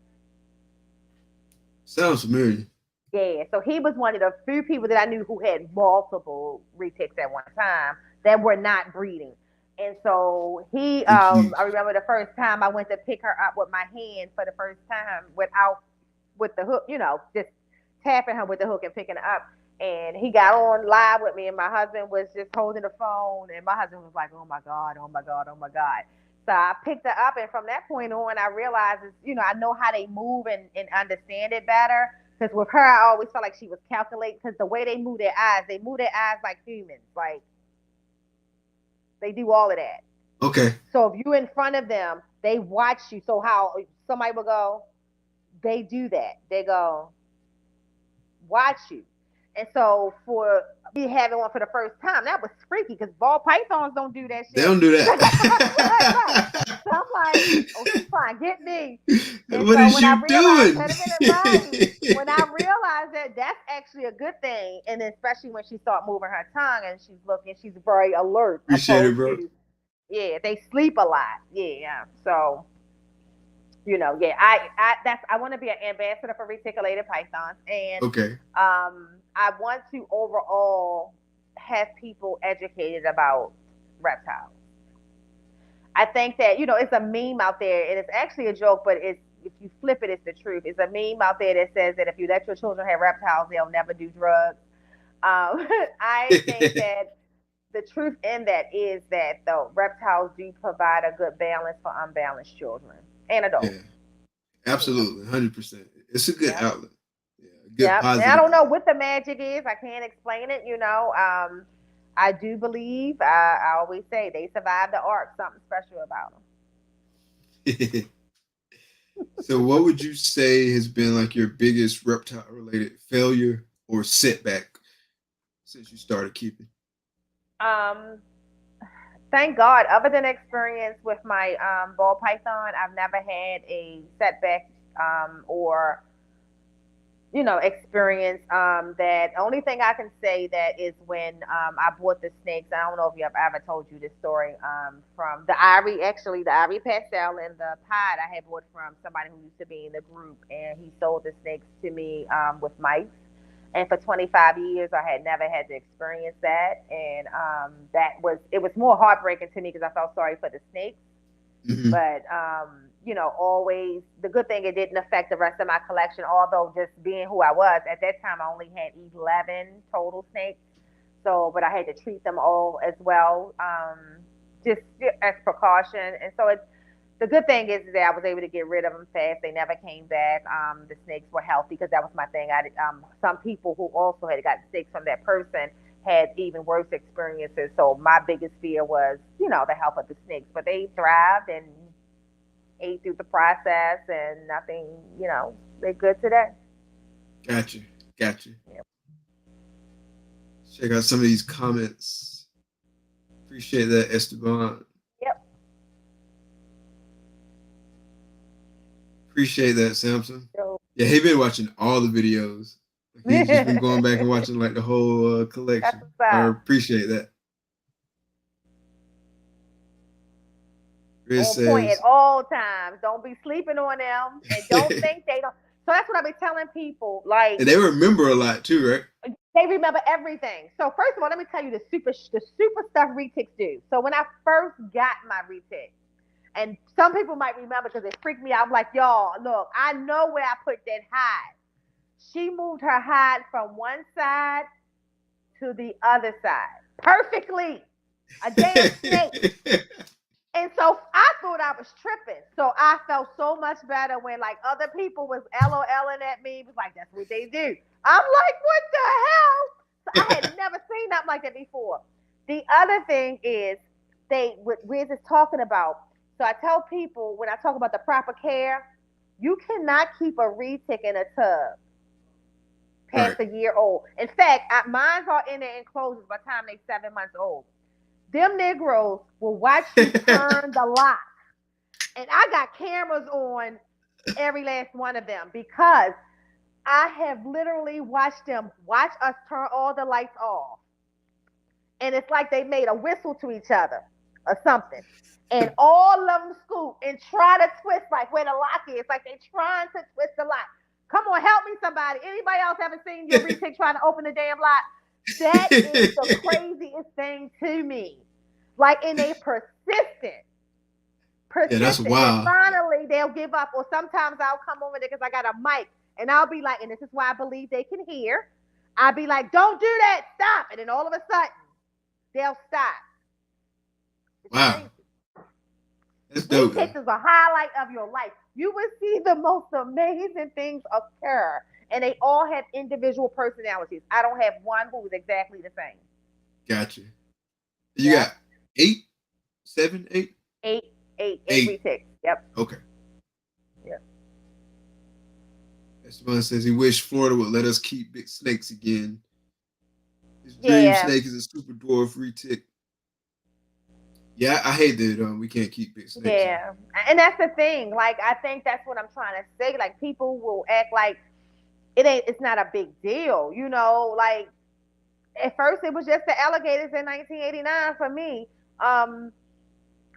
Sounds familiar. yeah. So he was one of the few people that I knew who had multiple retics at one time that were not breeding. And so he, Thank you. I remember the first time I went to pick her up with my hand for the first time without with the hook, you know, just tapping her with the hook and picking her up. And he got on live with me, and my husband was just holding the phone, and my husband was like, "Oh my God, oh my God, oh my God." So I picked her up, and from that point on, I realized, you know, I know how they move and understand it better. Because with her, I always felt like she was calculating. Because the way they move their eyes like humans, like they do all of that. Okay. So if you in front of them, they watch you. So how somebody will go, they do that. They go, watch you. And so for me having one for the first time, that was freaky because ball pythons don't do that They shit. don't do Right. that. So I'm like, oh, she's trying to get me. And What so is when I you realized, doing? wait a minute, right? When I realized that that's actually a good thing, and especially when she started moving her tongue and she's looking, she's very alert Appreciate it, opposed bro. to, yeah, they sleep a lot. Yeah. So yeah, I want to be an ambassador for reticulated pythons, and Okay. I want to overall have people educated about reptiles. I think that it's a meme out there, and it's actually a joke, but it's if you flip it, it's the truth. It's a meme out there that says that if you let your children have reptiles, they'll never do drugs. I think that the truth in that is that the reptiles do provide a good balance for unbalanced children and adults. Yeah, Yeah. absolutely, 100%. It's a good Yep. outlet. Yeah, a good Yep. And I positive don't know outlet. what the magic is. I can't explain it. I do believe. I always say they survived the ark. Something special about them. So, what would you say has been like your biggest reptile related failure or setback since you started keeping? Um, Thank God. Other than experience with my ball python, I've never had a setback or experience that only thing I can say that is when I bought the snakes. I don't know if you have ever told you this story from the Ivory, actually the Ivory Pastel and the pod I had bought from somebody who used to be in the group, and he sold the snakes to me with mice. And for 25 years, I had never had to experience that, and it was more heartbreaking to me because I felt sorry for the snakes, Hmm. but always the good thing it didn't affect the rest of my collection. Although just being who I was at that time, I only had 11 total snakes. So, but I had to treat them all as well, just as precaution. And so it's the good thing is that I was able to get rid of them fast. They never came back. The snakes were healthy because that was my thing. Some people who also had gotten snakes from that person had even worse experiences. So my biggest fear was, the health of the snakes. But they thrived and ate through the process, and nothing. They're good today. Gotcha. Gotcha. Yep. Check out some of these comments. Appreciate that, Esteban. Yep. Appreciate that, Samson. So, Yeah, he been watching all the videos. He's just been going back and watching like the whole that's collection. what's I up. appreciate that. Chris On point at says, all times. Don't be sleeping on them, and don't and think they don't. So that's what I be telling people. Like they remember a lot too, right? they remember everything. So first of all, let me tell you the super stuff retics do. So when I first got my retic, and some people might remember because it freaked me out. I'm like, y'all, look, I know where I put that hide. She moved her hide from one side to the other side perfectly. A damn snake. And so I thought I was tripping. So I felt so much better when like other people was LOLing at me. It was like, that's what they do. I'm like, what the hell? I had never seen nothing like that before. The other thing is what Wiz is talking about. So I tell people when I talk about the proper care, you cannot keep a retic in a tub past Right. a year old. In fact, mine are in their enclosures by the time they're 7 months old. Them Negroes will watch you turn the lock. And I got cameras on every last one of them because I have literally watched them watch us turn all the lights off. And it's like they made a whistle to each other or something. And all of them scoop and try to twist like where the lock is. Like they trying to twist the lock. Come on, help me, somebody. Anybody else ever seen your retic trying to open the damn lock? That is the craziest thing to me. Like, and they Yeah, that's persistent. And then wild. finally they'll give up. Or sometimes I'll come over there because I got a mic and I'll be like, and this is why I believe they can hear. I'll be like, don't do that, stop. And then all of a sudden, they'll stop. It's Wow. crazy. That's dope, Retake man. is a highlight of your life. You will see the most amazing things occur. And they all have individual personalities. I don't have one who is exactly the same. Gotcha. You Yep. got 8, 7, 8? Eight 8. retakes. Yep. Okay. Yep. Esteban says he wished Florida would let us keep big snakes again. His dream Yeah. snake is a super dwarf retic. Yeah, I hate that we can't keep big snakes here. Yeah. And that's the thing. Like, I think that's what I'm trying to say. Like, people will act like it's not a big deal, like at first it was just the alligators in 1989 for me.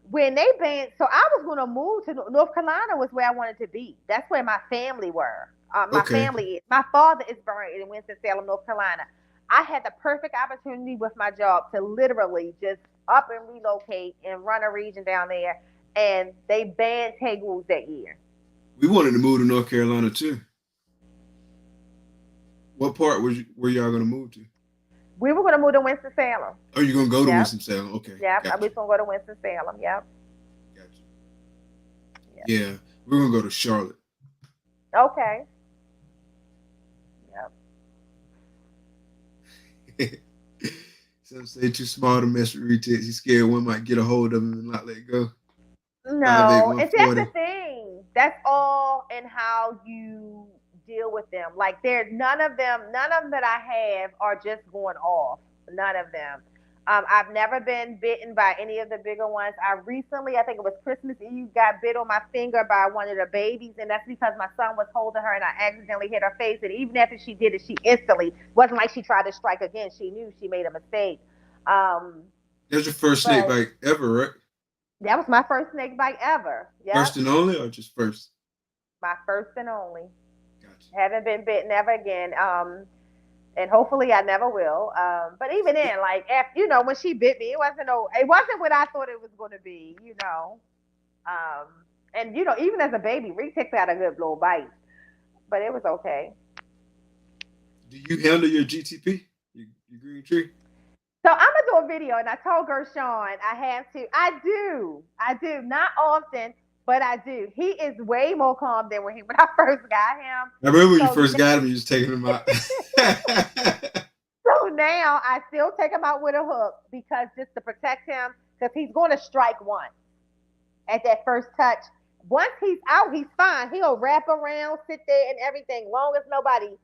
When they banned, so I was going to move to North Carolina was where I wanted to be. That's where my family were. My Okay. family is. My father is buried in Winston-Salem, North Carolina. I had the perfect opportunity with my job to literally just up and relocate and run a region down there. And they banned tegus that year. We wanted to move to North Carolina too. What part were y'all gonna move to? We were going to move to Winston-Salem. Oh, you're gonna go to Yep. Winston-Salem? Okay, Yep. I gotcha, was going to go to Winston-Salem. Yep. gotcha. Yep. Yeah, we're gonna go to Charlotte. Okay. Yep. Some say too small to mess with retics. He's scared one might get a hold of him and not let go. 5'8", No, and see, that's 140. the thing. That's all in how you deal with them. Like there's none of them that I have are just going off. None of them. I've never been bitten by any of the bigger ones. I recently, I think it was Christmas Eve, got bit on my finger by one of the babies, and that's because my son was holding her and I accidentally hit her face. And even after she did it, she instantly wasn't like she tried to strike again. She knew she made a mistake. Um, That's your first snake but bite ever, right? that was my first snake bite ever. First Yep. and only, or just first? My first and only. Gotcha. Haven't been bitten ever again. And hopefully I never will. But even then, like after, when she bit me, it wasn't what I thought it was going to be. Um, and even as a baby, Retics had a good little bite, but it was okay. Do you handle your GTP, your green tree? So I'm gonna do a video, and I told Gershon I have to. I do, not often, but I do. He is way more calm than when I first got him. I remember when you So first got him, you was taking him out. So now I still take him out with a hook because just to protect him, because he's going to strike once at that first touch. Once he's out, he's fine. He'll wrap around, sit there, and everything, long as nobody,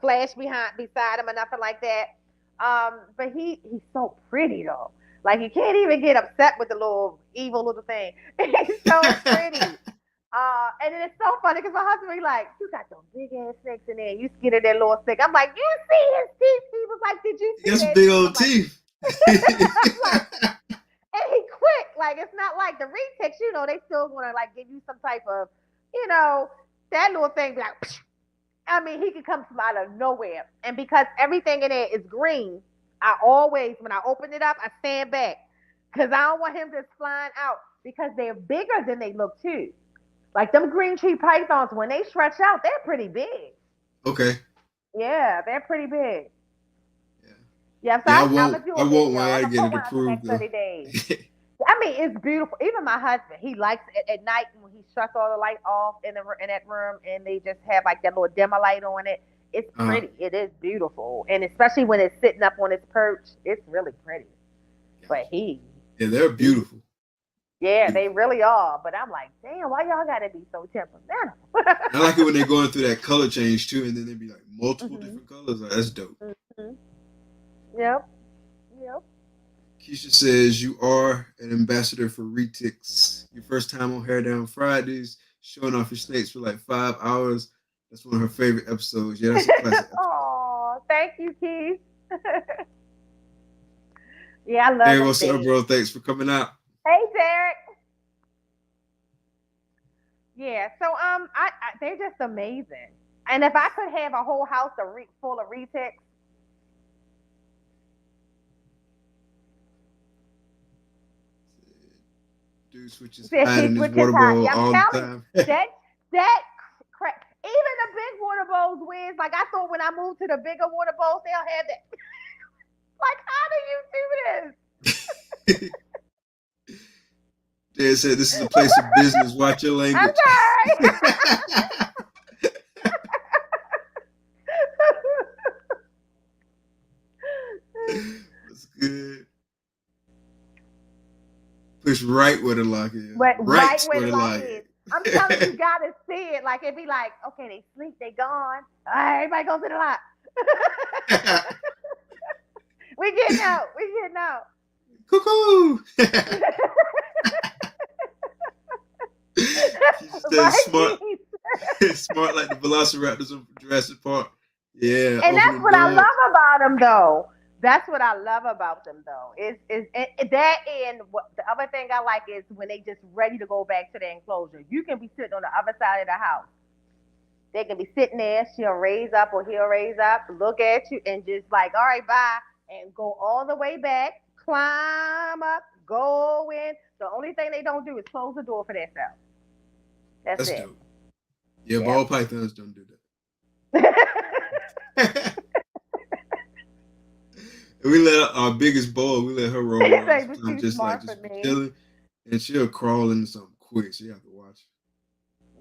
flash beside him or nothing like that. But he's so pretty though. Like you can't even get upset with the little evil little thing. He's so pretty. And then it's so funny because my husband be like, "You got them big ass snakes in there. You scared of that little snake?" I'm like, "You see his teeth?" He was like, "Did you see Yes, that big teeth?" I'm old like, teeth. like, and he quick. Like it's not like the retics. They still want to like give you some type of, you know, that little thing. Be like, psh. I mean, he could come from out of nowhere. And because everything in there is green, I always, when I open it up, I stand back because I don't want him just flying out because they're bigger than they look too. Like them green tree pythons, when they stretch out, they're pretty big. Okay. Yeah, they're pretty big. Yeah. Yeah, so Yeah, I'm gonna do I a won't video. when I'm I gonna get put it one out the approved next though. 30 days. I mean, it's beautiful. Even my husband, he likes it at night when he shuts all the light off in that room, and they just have like that little dimmer light on it. It's Uh, pretty. It is beautiful, and especially when it's sitting up on its perch, it's really pretty. But gotcha. he, Yeah, they're he, beautiful. yeah, they Beautiful. really are. But I'm like, damn, why y'all gotta be so temperamental? I like it when they're going through that color change too, and then there'd be like multiple Mhm. different colors. Like, that's dope. Mhm. Yep. Yep. Keisha says you are an ambassador for Retix. Your first time on Hair Down Fridays, showing off your snakes for like 5 hours. That's one of her favorite episodes. Yeah, that's a classic episode. Oh, thank you, Keith. Yeah, I love Hey, them what's up, things. bro? Thanks for coming out. Hey, Derek. Yeah. So they're just amazing. And if I could have a whole house full of retics, Dude switches hide see, in his which is water how bowl I'm all the telling you time. that crap. Even the big water bowls, Wiz. Like I thought when I moved to the bigger water bowls, they'll have that. Like, how do you do this? Dad said this is a place of business. Watch your I'm language. sorry. That's good. Push right where the lock is. But right Right where where the the lock lock is. I'm telling you, is. you gotta see it. Like it'd be like, okay, they sleep, they gone. All right, everybody goes to the lock. We getting out. We getting out. Cuckoo! She says Right, smart, Keith? smart like the Velociraptors of Jurassic Park. Yeah, And that's opening what I doors. love about them, though. That's what I love about them, though. Is that and what the other thing I like is when they just ready to go back to the enclosure. You can be sitting on the other side of the house. They can be sitting there. She'll raise up or he'll raise up, look at you, and just like, all right, bye, and go all the way back, climb up, go in. The only thing they don't do is close the door for themselves. That's That's it. dope. Yeah, ball Yep. pythons don't do They that. And we let our biggest ball, we let her roll around was sometimes, too just like smart for just be me. chilling, and she'll crawl into something quick. So you have to watch.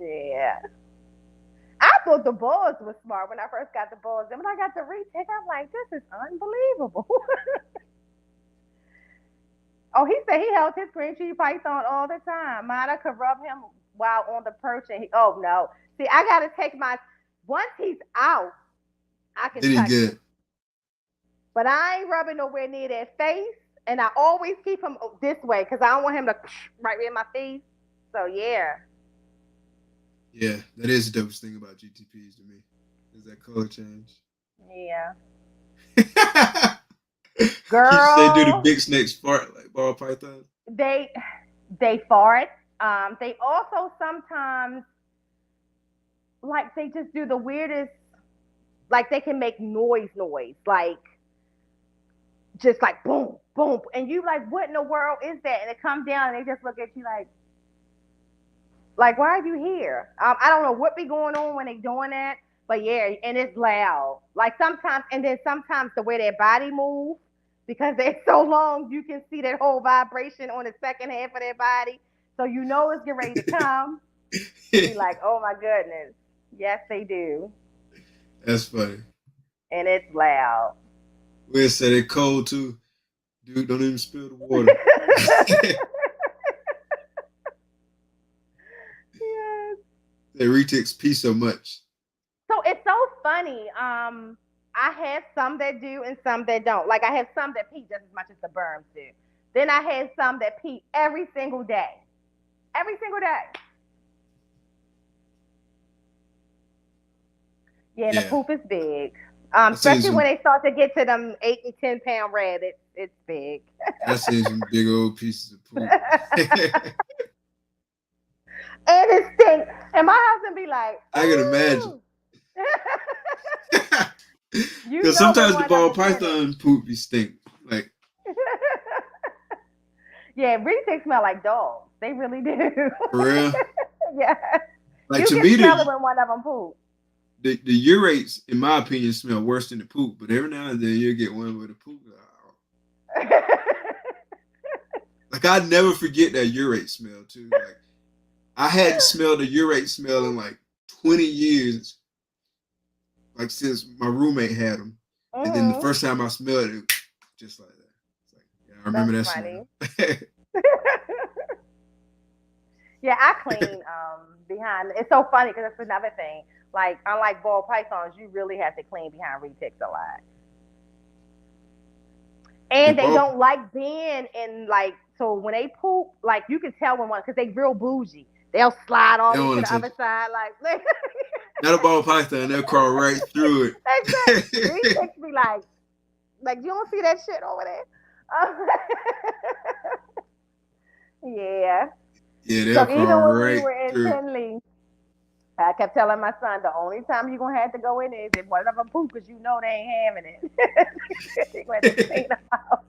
Yeah. I thought the boys was smart when I first got the boys. And when I got the retake, I'm like, this is unbelievable. Oh, he said he held his green tree python all the time. Mine, could rub him while on the perch. And oh, no. See, I got to take my, once he's out, I can Then he touch him. good. But I ain't rubbing nowhere near that face. And I always keep him this way because I don't want him to right in my face. So, yeah. Yeah, that is the dopest thing about GTPs to me. Is that color change. Yeah. Keisha say do the Girl, big snakes fart like ball pythons. they they fart. They also sometimes like they just do the weirdest. Like they can make noise, like just like boom, boom, and you like, what in the world is that? And it comes down, and they just look at you like, why are you here? I don't know what be going on when they doing that, but yeah, and it's loud. Like sometimes, and then sometimes the way their body moves because they're so long, you can see that whole vibration on the second half of their body, so you know it's getting ready to come. You be like, oh my goodness, yes they do, That's funny. and it's loud. We said it cold too. Dude, don't even spill the water. Yes. They retakes pee so much. So it's so funny. I have some that do and some that don't. Like I have some that pee just as much as the berms do. Then I have some that pee every single day. Every single day. Yeah, and the Yeah. poop is big. I seen Especially when some they start to get to them 8 and 10 pound rabbits, it's big. I seen some big old pieces of poop. And it stinks. And my husband be like, I can imagine. ooh. You Because know when sometimes the one of ball them did it. python poop be stink. Like Yeah, retics smell like dogs. They really do. for real. Yeah. Like You to can me smell it when one of them poop. the urates, in my opinion, smell worse than the poop. But every now and then you'll get one with a poop. Like I never forget that urate smell too. Like I hadn't smelled a urate smell in like 20 years like since my roommate had them, and then the first time I smelled it, just like that. It's like, yeah, I remember That's that funny. smell. Yeah, I clean behind. It's so funny because that's another thing. Like unlike ball pythons, you really have to clean behind retics a lot, Yeah, and they ball. don't like being in like. So when they poop, like you can tell when one because they real bougie. They'll slide They all the don't way to want the to touch other it. side, like Not a ball python. They'll crawl right through exactly. it. Retics be like you don't see that shit over there. Yeah. Yeah, So they'll crawl even when we right were in through. Tinley, I kept telling my son the only time you're gonna have to go in is if one of them poop because you know they ain't having it. You're gonna have to clean them out.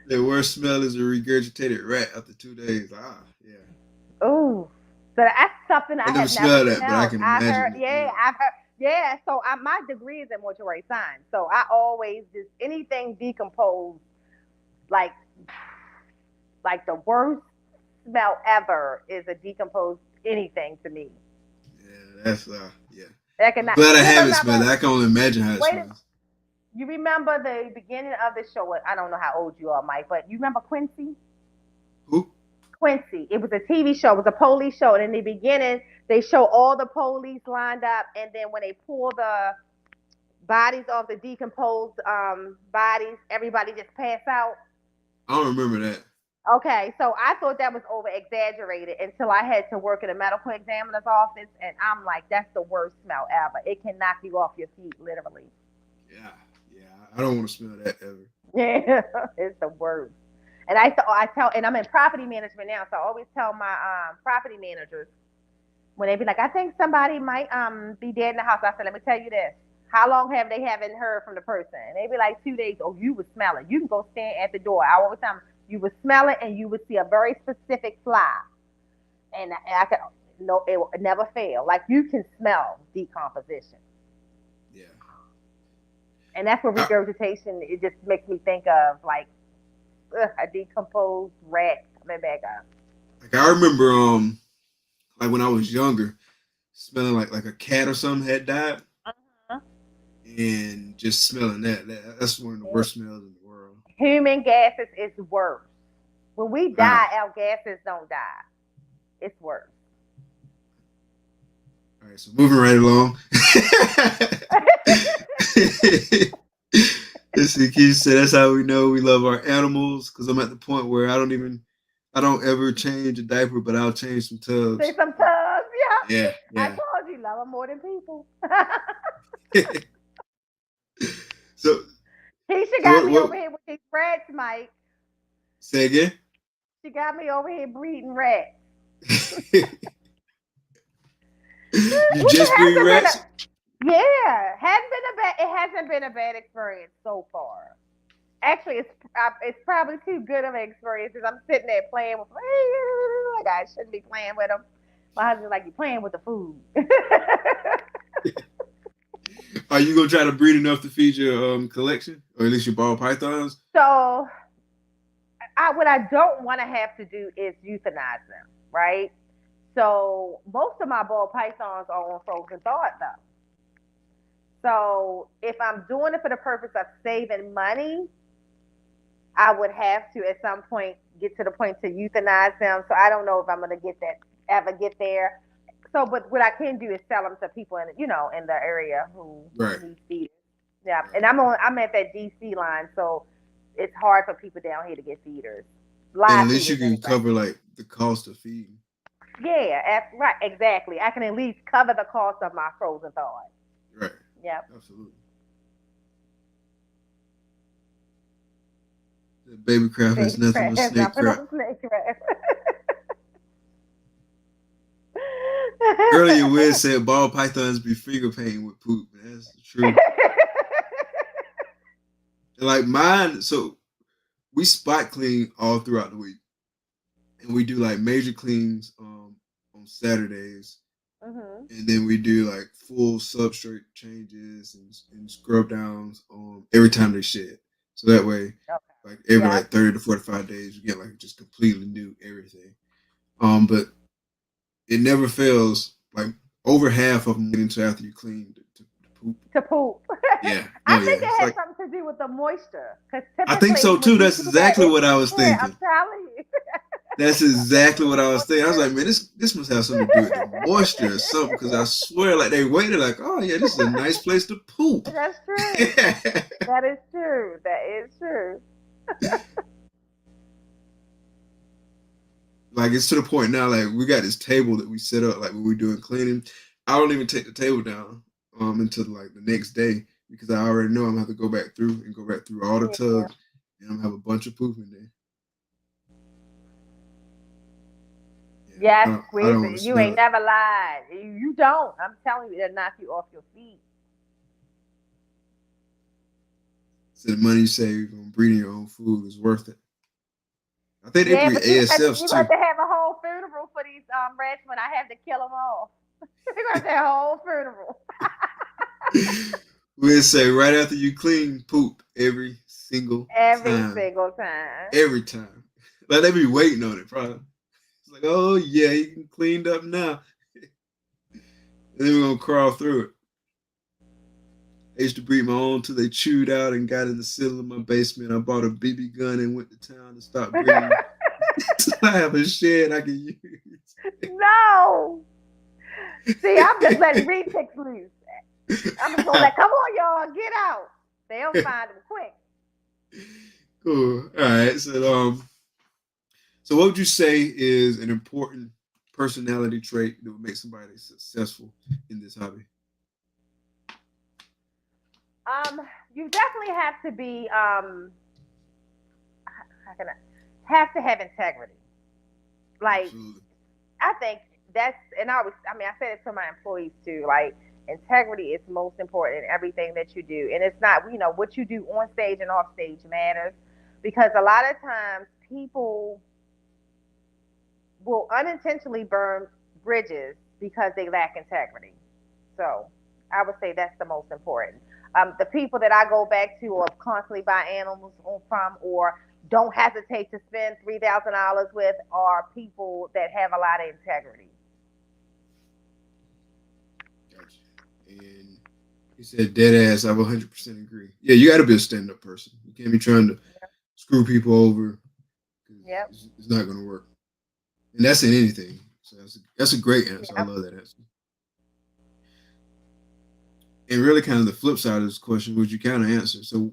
The worst smell is a regurgitated rat after 2 days. Ah, yeah. Ooh. So that's something I I never have never smelled that, but I smelled. can I heard, imagine it. yeah, Yeah. I've heard, yeah. So my degree is in mortuary science. So I always just anything decomposed, like like the worst smell ever is a decomposed anything to me. Yeah, that's yeah. That I'm cannot. glad I You haven't smelled it. remember? I can only imagine how it Wait, smells. you remember the beginning of the show? I don't know how old you are, Mike, but you remember Quincy? Who? Quincy. It was a TV show. It was a police show, and in the beginning, they show all the police lined up, and then when they pull the bodies off the decomposed bodies, everybody just pass out. I don't remember that. Okay, so I thought that was over exaggerated until I had to work in a medical examiner's office, and I'm like, that's the worst smell ever. It can knock you off your feet, literally. Yeah, yeah. I don't want to smell that ever. Yeah, it's the worst. And I tell, and I'm in property management now, so I always tell my property managers when they be like, I think somebody might be dead in the house. I said, let me tell you this. How long have they haven't heard from the person? And they be like 2 days. Oh, you would smell it. You can go stand at the door. I always tell them you would smell it and you would see a very specific fly, and I could no, it will never fail. Like you can smell decomposition, Yeah. and that's what I, regurgitation. It just makes me think of like a decomposed rat coming back up. like I remember like when I was younger, smelling like a cat or something had died, Uh-huh. and just smelling that's one of the worst smells in the world. Human gases is worse. When we Wow. die, our gases don't die. It's worse. All right, so moving right along. Let's see, Keisha said that's how we know we love our animals. Because I'm at the point where I don't ever change a diaper, but I'll change some Say tubs. sometimes, yeah. Yeah, I yeah. told you, love them more than people. so, Keisha so got what? me What? over here with these rats, Mike. Say again. She got me over here breeding rats. You Which just breed hasn't been rats? a yeah, hasn't been a bad. It hasn't been a bad experience so far. Actually, it's probably too good of an experience because I'm sitting there playing with like I shouldn't be playing with them. My husband's like, you're playing with the food. Are you gonna try to breed enough to feed your collection, or at least your ball pythons? So, what I don't want to have to do is euthanize them, right? So, most of my ball pythons are on frozen thawed though. So, if I'm doing it for the purpose of saving money, I would have to at some point get to the point to euthanize them. So, I don't know if I'm gonna get that ever get there. So, but what I can do is sell them to people in in the area who Right. need feeders. Yeah, Right. and I'm at that DC line, so it's hard for people down here to get feeders. And at Live least you feeders can anyway. cover like the cost of feeding. Yeah, right, exactly. I can at least cover the cost of my frozen thawed. Right. Yep. Absolutely. The baby craft is Baby nothing crab but has snake nothing crap. on snake crab. Earlier, Wiz said ball pythons be finger painting with poop. That's true. And like mine, so we spot clean all throughout the week, and we do like major cleans on Saturdays, Mhm. and then we do like full substrate changes and scrub downs every time they shed. So that way, Okay. like every Yep. like 30 to 45 days, we get like just completely new everything. But it never fails. Like over half of them wait until after you clean to poop. To poop. Yeah. I Oh yeah. think it It's has like something to do with the moisture. Because I think typically so when too. you That's do that, exactly what I was yeah, I'm thinking. telling you. That's Something to exactly do what with I was thinking. I was moisture. like, man, this must have something to do with the moisture or something. Because I swear, like they waited, like, oh yeah, this is a nice place to poop. That's true. That is true. That is true. Like it's to the point now, like we got this table that we set up, like when we're doing cleaning. I don't even take the table down until like the next day because I already know I'm gonna have to go back through all the Yeah. tubs, and I'm gonna have a bunch of poop in there. Yeah, Yes, I don't Squeezy. want to You smell ain't it. never lied. You don't. I'm telling you, it'll knock you off your feet. So the money you save on breeding your own food is worth it. I think they Yeah, breed but you ASFs you got too. to have a whole funeral for these rats when I have to kill them all. You got to have a whole funeral We'll say right after you clean, poop every single every time. single time. Every time. Like they be waiting on it, probably. It's like, oh yeah, you can cleaned up now. And then we're gonna crawl through it. I used to breed my own till they chewed out and got in the ceiling of my basement. I bought a BB gun and went to town to stop breeding. So I have a shed I can use. No. See, I'm just letting retics loose. I'm just gonna let, come on, y'all, get out. They'll find them quick. Cool. All right. So what would you say is an important personality trait that would make somebody successful in this hobby? Um, you definitely have to be how can I have to have integrity. Like Absolutely. I think that's, and I mean, I said it to my employees too. Like integrity is most important in everything that you do, and it's not, what you do on stage and off stage matters, because a lot of times people will unintentionally burn bridges because they lack integrity. So I would say that's the most important. The people that I go back to or constantly buy animals from or don't hesitate to spend $3,000 with are people that have a lot of integrity. Gotcha. And he said, dead ass. I 100% agree. Yeah, you got to be a stand up person. You can't be trying to screw people over because Yep. it's not going to work. And that's in anything. So that's a great answer. I Yep. love that answer. And really, kind of the flip side of this question, which you kind of answer. So,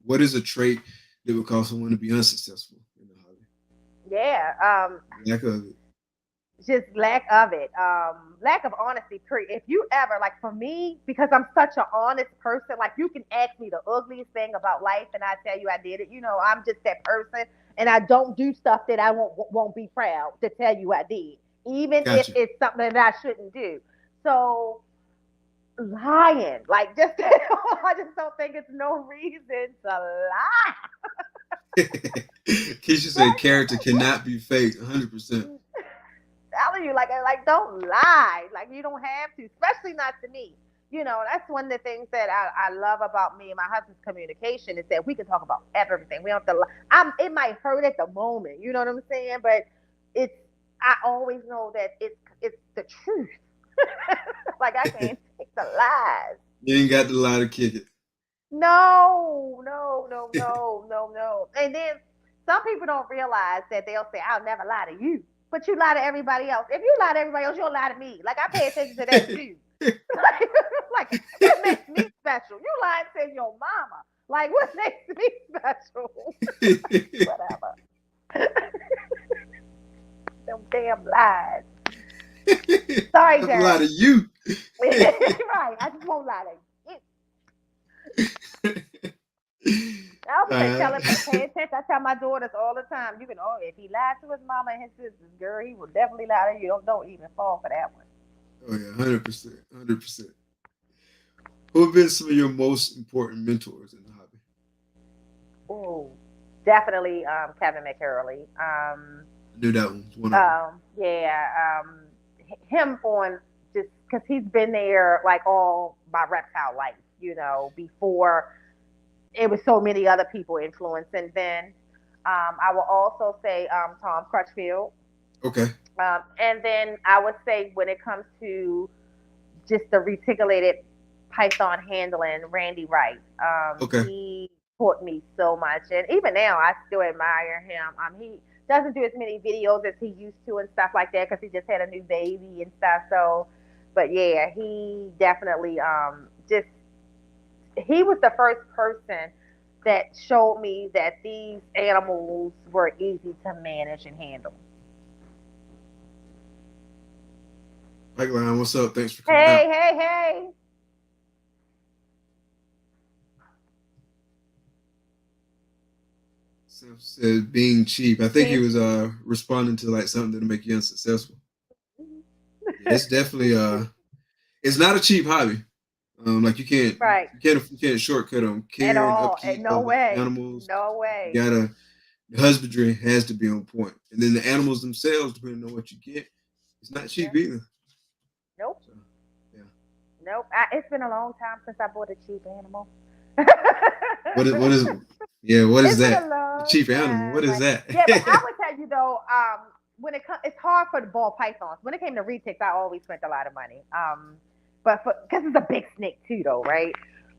what is a trait that would cause someone to be unsuccessful in the hobby? Yeah. Lack of it. Just lack of it. Lack of honesty. Period. If you ever, like for me, because I'm such an honest person, like you can ask me the ugliest thing about life, and I tell you I did it. I'm just that person, and I don't do stuff that I won't be proud to tell you I did, even if Gotcha. it's something that I shouldn't do. So lying, like just I just don't think it's no reason to lie. Keisha said character cannot be faked 100%. Telling you, like don't lie. Like you don't have to, especially not to me. That's one of the things that I love about me and my husband's communication is that we can talk about everything. We don't have to lie. It might hurt at the moment, you know what I'm saying? But it's I always know that it's the truth. Like I can't take the lies. You ain't got the lie to kick it. No, no, no, no, no, no. And then some people don't realize that they'll say, I'll never lie to you. But you lie to everybody else. If you lie to everybody else, you'll lie to me. Like I pay attention to that too. Like what makes me special? You lying to your mama. Like what makes me special? Whatever. Them damn lies. Sorry, Never lie Jared. to you. Right. I just won't lie to you. I always say, uh, pay attention. I tell my daughters all the time. If he lied to his mama and his sisters, girl, he will definitely lie to you. Don't even fall for that one. oh yeah, 100%, 100%. Who have been some of your most important mentors in the hobby? Ooh, definitely Kevin McHurley. I knew that one was one of them. Yeah, him on just because he's been there like all my reptile life, before it was so many other people influencing then. I will also say Tom Crutchfield. Okay. And then I would say when it comes to just the reticulated python handling, Randy Wright. Okay. He taught me so much, and even now I still admire him. He doesn't do as many videos as he used to and stuff like that because he just had a new baby and stuff. So, but yeah, he definitely just he was the first person that showed me that these animals were easy to manage and handle. Pipeline, what's up? Thanks for coming Hey, out. hey, hey. Sam said being cheap. I think he Being was cheap. responding to like something to make you unsuccessful. Yeah, it's definitely it's not a cheap hobby. Like Right. you can't shortcut on At care and all. upkeep No of way. animals. No You way. gotta the husbandry has to be on point, and then the animals themselves, depending on what you get, it's not Yeah. cheap either. Nope. So yeah, Nope. It's been a long time since I bought a cheap animal. what is yeah, what is It's been a that? A long cheap animal? time. What is Like, that? yeah, but I would tell you though, when it comes, it's hard for the ball pythons. When it came to retics, I always spent a lot of money. But because it's a big snake too, though, right?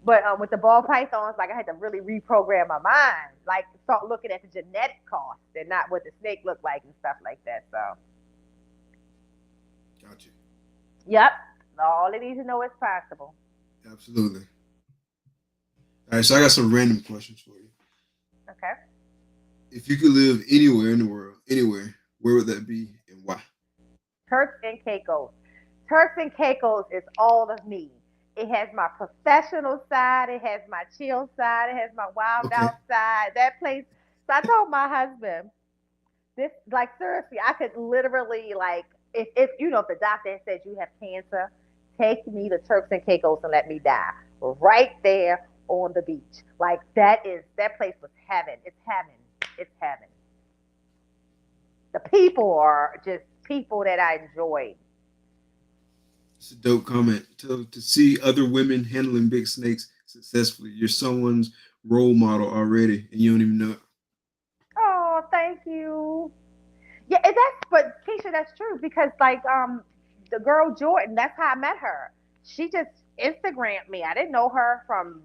But with the ball pythons, like I had to really reprogram my mind, like start looking at the genetic cost and not what the snake looked like and stuff like that. So, Got you. yep, all it needs to know is possible. Absolutely. All right, so I got some random questions for you. Okay. If you could live anywhere in the world, anywhere, where would that be and why? Turks and Caicos. Turks and Caicos is all of me. It has my professional side, it has my chill side, it has my wild Okay. out side. That place. So I told my husband, this like seriously, I could literally like if you know if the doctor had said you have cancer, take me to Turks and Caicos and let me die right there on the beach. Like that place was heaven. It's heaven. It's heaven. The people are just people that I enjoy. It's a dope comment. To see other women handling big snakes successfully, you're someone's role model already, and you don't even know it. Oh, thank you. Yeah, and that's but Keisha, that's true because like the girl Jordan, that's how I met her. She just Instagrammed me. I didn't know her from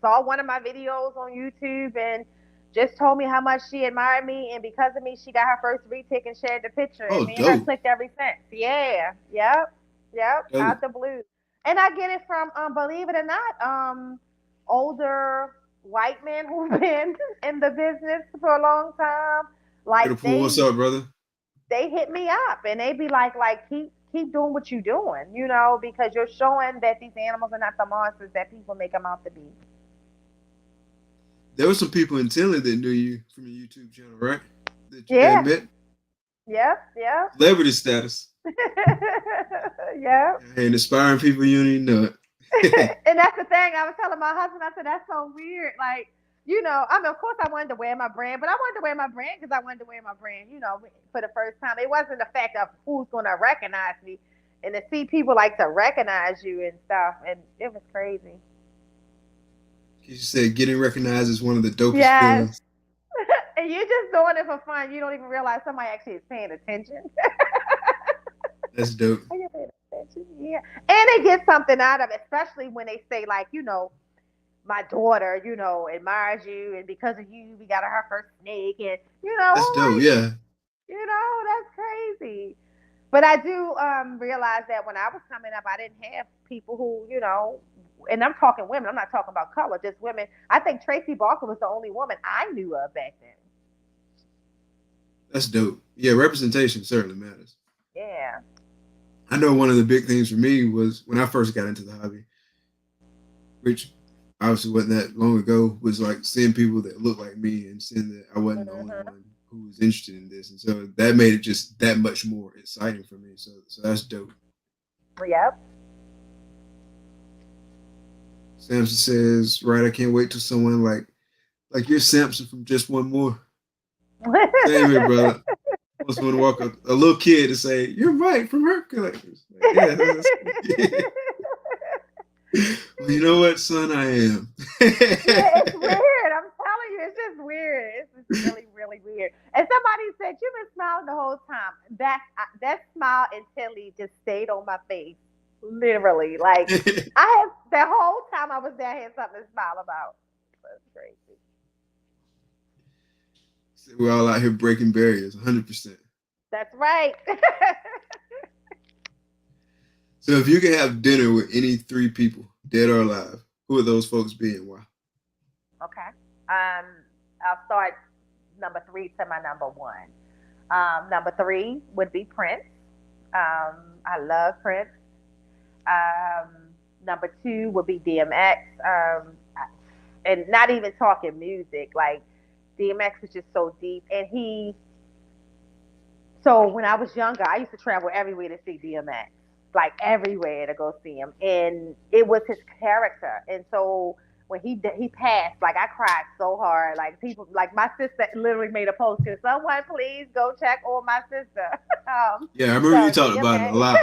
saw one of my videos on YouTube and just told me how much she admired me and because of me she got her first retic and shared the picture and Oh, me and her dope, clicked ever since. Yeah. Yep. Yep. Out dope. the blue. And I get it from believe it or not, older white men who've been in the business for a long time. Like Beautiful. What's up, brother? they hit me up and they be like keep doing what you're doing, you know, because you're showing that these animals are not the monsters that people make them out to be. There were some people in Tinley that knew you from your YouTube channel, right? That you had Yeah. met. Yep. Yep. Celebrity status. Yep. And inspiring people you don't even know it. And that's the thing. I was telling my husband, I said, that's so weird. Like, you know, I mean, of course I wanted to wear my brand, but I wanted to wear my brand because I wanted to wear my brand, you know, for the first time. It wasn't the fact of who's going to recognize me and to see people like to recognize you and stuff. And it was crazy. You said getting recognized is one of the dopest Yes. feelings. And you're just doing it for fun. You don't even realize somebody actually is paying attention. That's dope. Are you paying attention? Yeah. And they get something out of it, especially when they say, like, you know, my daughter, you know, admires you, and because of you, we got her first snake, and you know, That's I'm dope. like, Yeah. you know, that's crazy. But I do realize that when I was coming up, I didn't have people who, you know, and I'm talking women. I'm not talking about color, just women. I think Tracy Barker was the only woman I knew of back then. That's dope. Yeah, representation certainly matters. Yeah. I know one of the big things for me was when I first got into the hobby, which obviously wasn't that long ago, was like seeing people that looked like me and seeing that I wasn't the only Hmm. one who was interested in this. And so that made it just that much more exciting for me. So that's dope. Yep. Samson says, right, I can't wait till someone like you're Samson from Just One More. Same here, brother. I just want to walk a little kid to say, you're right from Herp Collectors. Like, yeah, yeah. Well, you know what, son, I am. Yeah, it's weird. I'm telling you, it's just weird. It's just really, really weird. And somebody said you've been smiling the whole time. That smile and Tilly just stayed on my face. Literally, like I have the whole time I was there, I had something to smile about. That's crazy. So we're all out here breaking barriers, 100%. That's right. So if you could have dinner with any three people, dead or alive, who would those folks be and why? Okay. Um, I'll start number three to my number one. Number three would be Prince. I love Prince. Um, Number two would be DMX. And not even talking music, like DMX is just so deep. And so when I was younger, I used to travel everywhere to see DMX, like everywhere to go see him, and it was his character. And so when he passed, like I cried so hard. Like people, like my sister, literally made a post. Can someone please go check on my sister? Yeah, I remember you So talked about it a DMX, lot.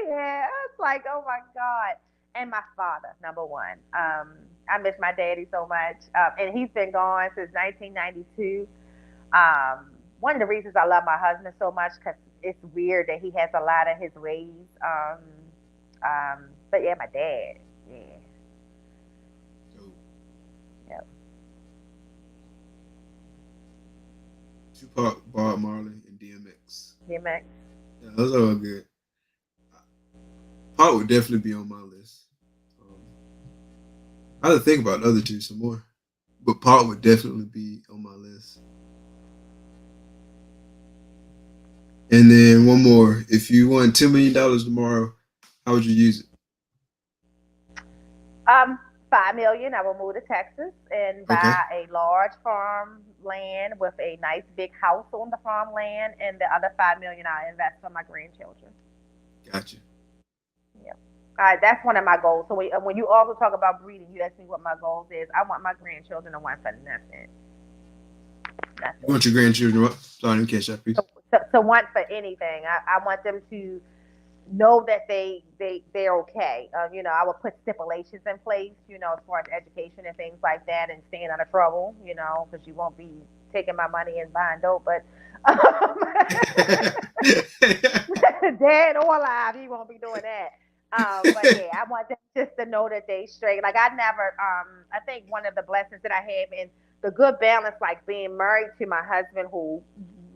yeah, it's like oh my god. And my father, number one. I miss my daddy so much, and he's been gone since 1992. Um, One of the reasons I love my husband so much because it's weird that he has a lot of his ways. But yeah, my dad. Yeah. So Yep. Tupac, Bob Marley, and DMX. DMX. Yeah, those are all good. Pac would definitely be on my list. Um, I had to think about the other two some more, but Pac would definitely be on my list. And then one more: if you won $10 million tomorrow, how would you use it? Um, 5 million. I will move to Texas and Okay, buy a large farm land with a nice big house on the farmland, and the other 5 million I invest for my grandchildren. gotcha. Yeah. That's one of my goals. So when you also talk about breeding, you ask me what my goals is. I want my grandchildren to want for nothing, You nothing. want your grandchildren what? Sorry, I didn't catch that piece. To want for anything. I want them to know that they're okay. I would put stipulations in place, as far as education and things like that, and staying out of trouble, because you won't be taking my money and buying dope, but dead or alive, he won't be doing that. But yeah, I want them just to know that they straight. Like I never, I think one of the blessings that I have in the good balance, like being married to my husband who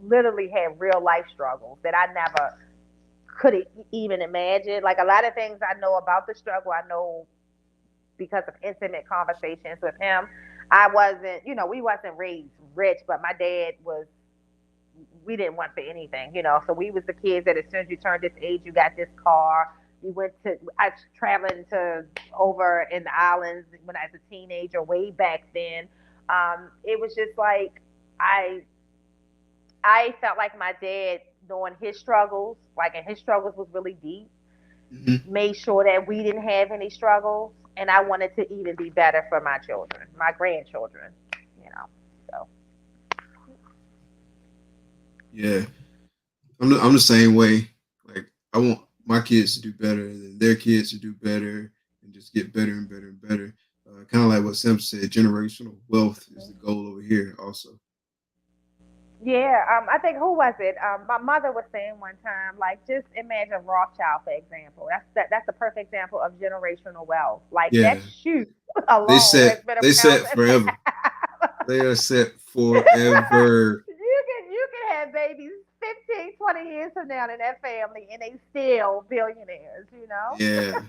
literally had real life struggles that I never could even imagine. Like a lot of things I know about the struggle, I know because of intimate conversations with him. I wasn't, we wasn't raised rich, but my dad was. We didn't want for anything, So we was the kids that as soon as you turned this age, you got this car. You went to I was traveling to over in the islands when I was a teenager, way back then. It was just like I I felt like my dad, knowing his struggles, like and his struggles was really deep, Hmm. made sure that we didn't have any struggles, and I wanted to even be better for my children, my grandchildren, you know. So Yeah, I'm the same way. Like I want my kids to do better, and their kids to do better, and just get better and better and better. Kind of like what Sam said, generational wealth is the goal over here. Also, yeah, I think who was it? My mother was saying one time, like, just imagine Rothschild, for example. That's a perfect example of generational wealth. Like that yeah, shoe they alone has set been they around. set forever. They are set forever. You can have babies 15, 20 years from now in that family, and they still billionaires. Yeah,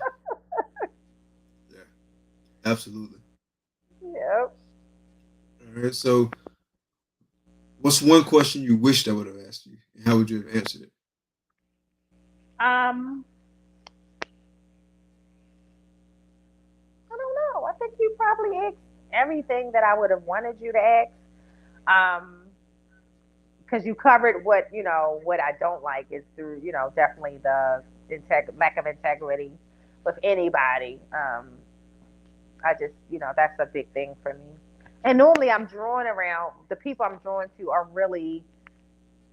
yeah, absolutely. Yep. All right. So, what's one question you wished I would have asked you, and how would you have answered it? Um, I don't know. I think you probably asked everything that I would have wanted you to ask. Um, because you covered what I don't like is through definitely the lack of integrity with anybody. I just that's a big thing for me. And normally I'm drawn around the people I'm drawn to are really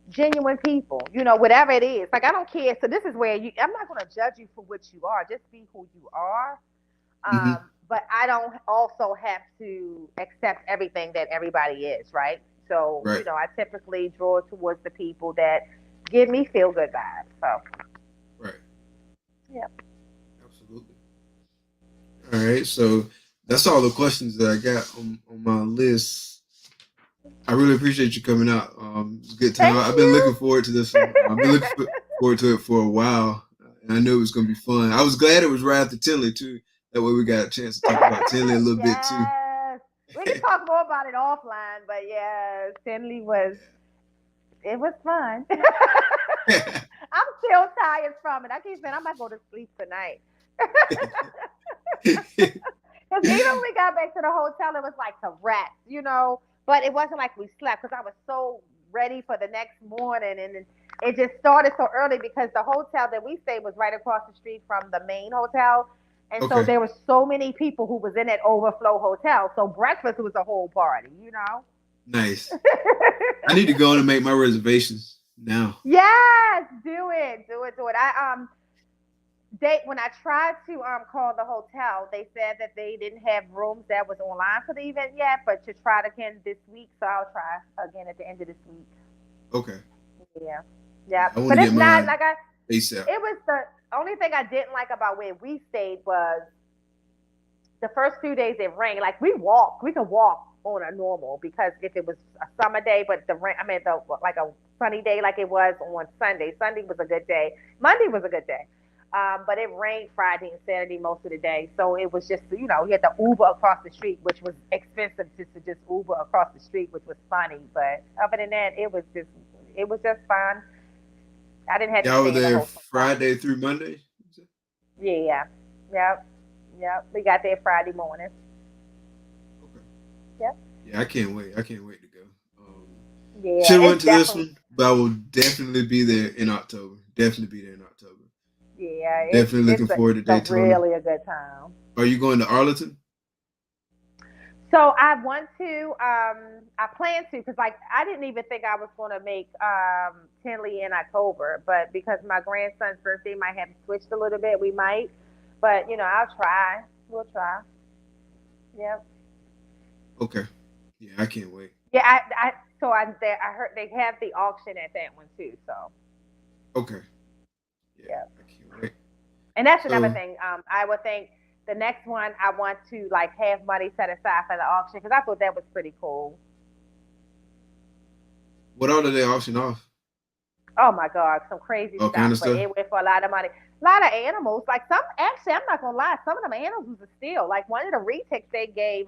genuine people. Whatever it is. Like I don't care. So this is where I'm not going to judge you for what you are. Just be who you are. Hmm. But I don't also have to accept everything that everybody is, right? So, Right. I typically draw towards the people that give me feel good vibes. So, Right. yeah. right, so that's all the questions that I got on my list. I really appreciate you coming out. It's a good time. Thank I've been you. looking forward to this one. I've been looking forward to it for a while, and I knew it was going to be fun. I was glad it was right after Tinley too. That way we got a chance to talk about Tinley a little bit too. Yes. We can talk more about it offline, but yes, Finley was, it was fun. I'm still tired from it. I keep saying I'm not going to sleep tonight. Because even when we got back to the hotel, it was like a rest, you know. But it wasn't like we slept because I was so ready for the next morning, and it just started so early because the hotel that we stayed was right across the street from the main hotel, and so Okay, there were so many people who was in that overflow hotel. So breakfast was a whole party, you know. nice. I need to go in and make my reservations now. Yes, do it, do it, do it. They when I tried to call the hotel, they said that they didn't have rooms that was online for the event yet, but to try it again this week, so I'll try again at the end of this week. Okay. Yeah, Yeah, yeah, I want but to it's get not mine like I. ASAP. It was the only thing I didn't like about where we stayed was the first 2 days it rained. Like we could walk on a normal because if it was a summer day, but the rain, I mean the like a sunny day like it was on Sunday. Sunday was a good day. Monday was a good day. But it rained Friday and Saturday most of the day, so it was just you know you had to Uber across the street, which was expensive just to just Uber across the street, which was funny. But other than that, it was just fun. I didn't have to Y'all were stay in the there hotel. Friday through Monday. Yeah, yep, yep. We got there Friday morning. Okay. Yep. Yeah, I can't wait. I can't wait to go. Yeah, Should have went it's to this definitely one, but I will definitely be there in October. Definitely be there in October. yeah, Definitely looking forward to it's a Daytona. really a good time. Are you going to Arlington? So I want to, I plan to, because like I didn't even think I was going to make Tinley in October, but because my grandson's birthday might have switched a little bit, we might. But you know, I'll try. We'll try. Yep. Okay. Yeah, I can't wait. Yeah. So I heard they have the auction at that one too. So Okay. Yeah, yeah. I can't wait. And that's another So, thing. I would think the next one I want to like have money set aside for the auction because I thought that was pretty cool. what all did they auction off? Oh my God, some crazy All kind stuff, of but stuff. it went for a lot of money. A lot of animals, like some. Actually, I'm not gonna lie, some of them animals was a steal. Like one of the retics they gave,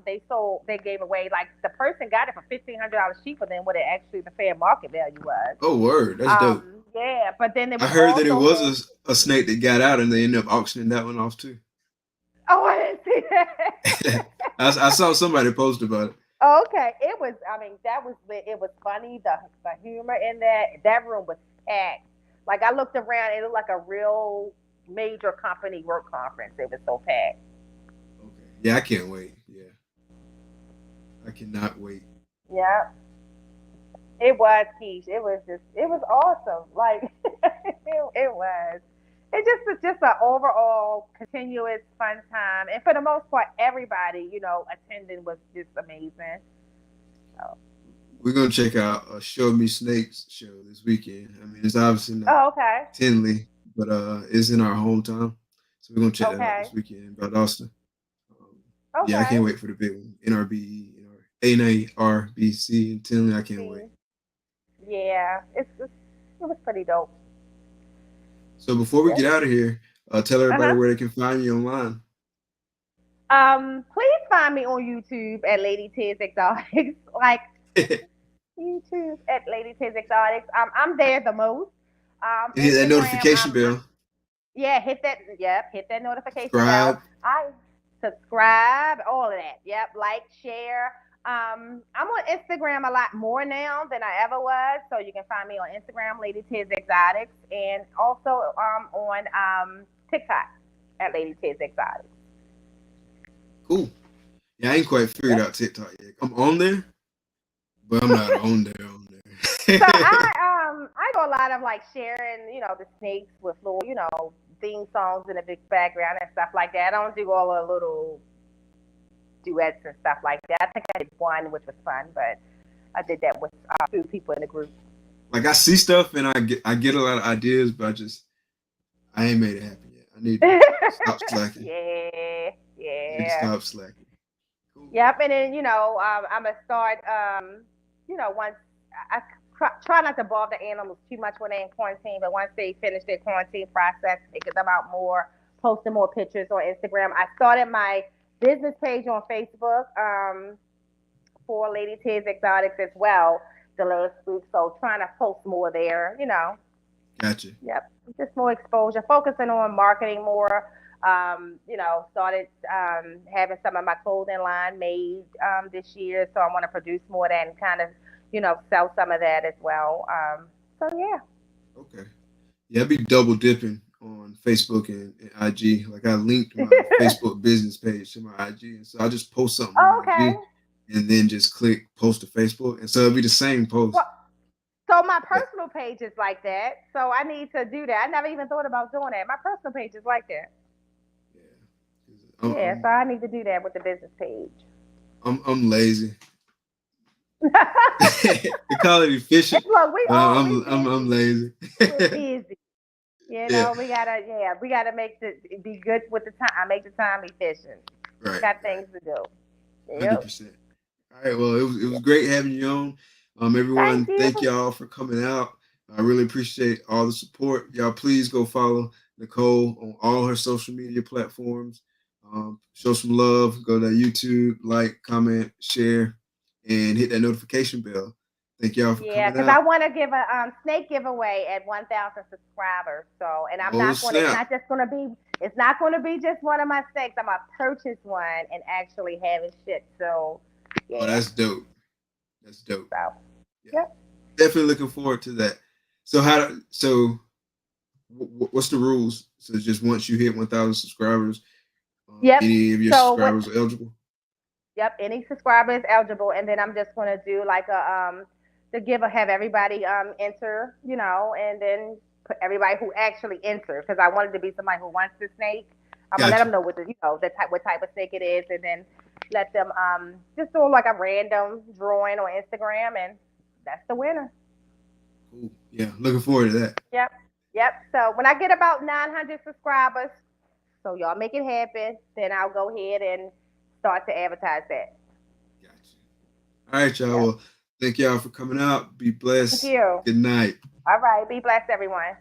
they gave away. Like the person got it for $1,500 cheaper than what it actually the fair market value was. Oh, word. That's dope. Yeah, but then there I was heard that it also was had. a snake that got out and they ended up auctioning that one off too. Oh, I didn't see I, that. I saw somebody post about it. Okay, it was. I mean, that was it. Was funny. The humor in that room was packed. Like I looked around, it looked like a real major company work conference. It was so packed. Okay. Yeah, I can't wait. Yeah, I cannot wait. Yeah, it was Keish. It was awesome. Like it was. It just was just an overall continuous fun time, and for the most part, everybody attending was just amazing. So. We're gonna check out a Show Me Snakes show this weekend. I mean, it's obviously not Oh, okay, Tinley, but it's in our hometown, so we're gonna check that out okay, this weekend in Valdosta. Um, yeah, I okay. can't wait for the big one. NRBE, NARBC, and Tinley. I can't wait. See. Yeah, it was pretty dope. So before we Yep. get out of here, tell Uh everybody huh. where they can find you online. Please find me on YouTube at LadyTis Exotics. Like Hit YouTube at LadyTis Exotics. I'm there the most. that Instagram. notification bell. Yeah, hit that. Yep, hit that notification bell. Subscribe. I subscribe, all of that. Yep, like, share. I'm on Instagram a lot more now than I ever was, so you can find me on Instagram, LadyTis Exotics, and also on TikTok at LadyTis Exotics. Cool. Yeah, I ain't quite figured Yep. out TikTok yet. I'm on there, but I'm not on there. On So there. I do a lot of like sharing, the snakes with little, theme songs in the big background and stuff like that. I don't do all the little duets and stuff like that. I think I did one which was fun, but I did that with two people in the group. Like I see stuff and I get a lot of ideas, but I ain't made it happen yet. I need to stop slacking. Yeah. You need to Yeah. stop slacking. Cool. Yep. And then I'm gonna start. Once I try not to bother the animals too much when they're in quarantine, but once they finish their quarantine process, taking them out more, posting more pictures on Instagram. I started my business page on Facebook. For LadyTis Exotics as well the last week. So trying to post more there. Gotcha. Yep. Just more exposure, focusing on marketing more. Started having some of my clothing line made this year. So I want to produce more of that and kind of, sell some of that as well. So yeah. Okay. Yeah, I be double dipping on Facebook and IG. Like I linked my Facebook business page to my IG, and so I just post something on Oh, IG, okay. and then just click post to Facebook, and so it'll be the same post. Well, so my But personal page is like that. So I need to do that. I never even thought about doing that. My personal page is like that. yeah, 'cause Yeah, so I need to do that with the business page. I'm lazy. They call it efficient, Look, we but all we I'm busy. lazy. We're busy. Yeah, We gotta make the be good with the time. Make the time efficient. right, Got right, things to do. Yep. 100%. All right, well, it was great having you on. Thank Everyone, you. thank y'all for coming out. I really appreciate all the support. Y'all, please go follow Nicole on all her social media platforms. Show some love. Go to YouTube, like, comment, share, and hit that notification bell. Thank y'all for Yeah, coming because I out. want to give a snake giveaway at 1,000 subscribers. So, and I'm Oh not going. It's snap! not just going to be. It's not going to be just one of my snakes. I'm gonna purchase one and actually have it shipped. So, Oh, yeah. that's dope. That's dope. So, Yeah, yep. definitely looking forward to that. So what's the rules? So just once you hit 1,000 subscribers, Yep. any of your So what? subscribers are eligible. Yep, any subscriber is eligible, and then I'm just gonna do like a the giver have everybody enter, and then put everybody who actually enter because I wanted to be somebody who wants the snake. I'm gonna let Gotcha. them know what type of snake it is, and then let them just do like a random drawing on Instagram, and that's the winner. Cool. Yeah, looking forward to that. Yep, yep. So when I get about 900 subscribers, so y'all make it happen, then I'll go ahead and start to advertise that. Gotcha. All right, y'all. Yep. Well, thank y'all for coming out. Be Thank blessed. you. Good night. All right. Be blessed, everyone.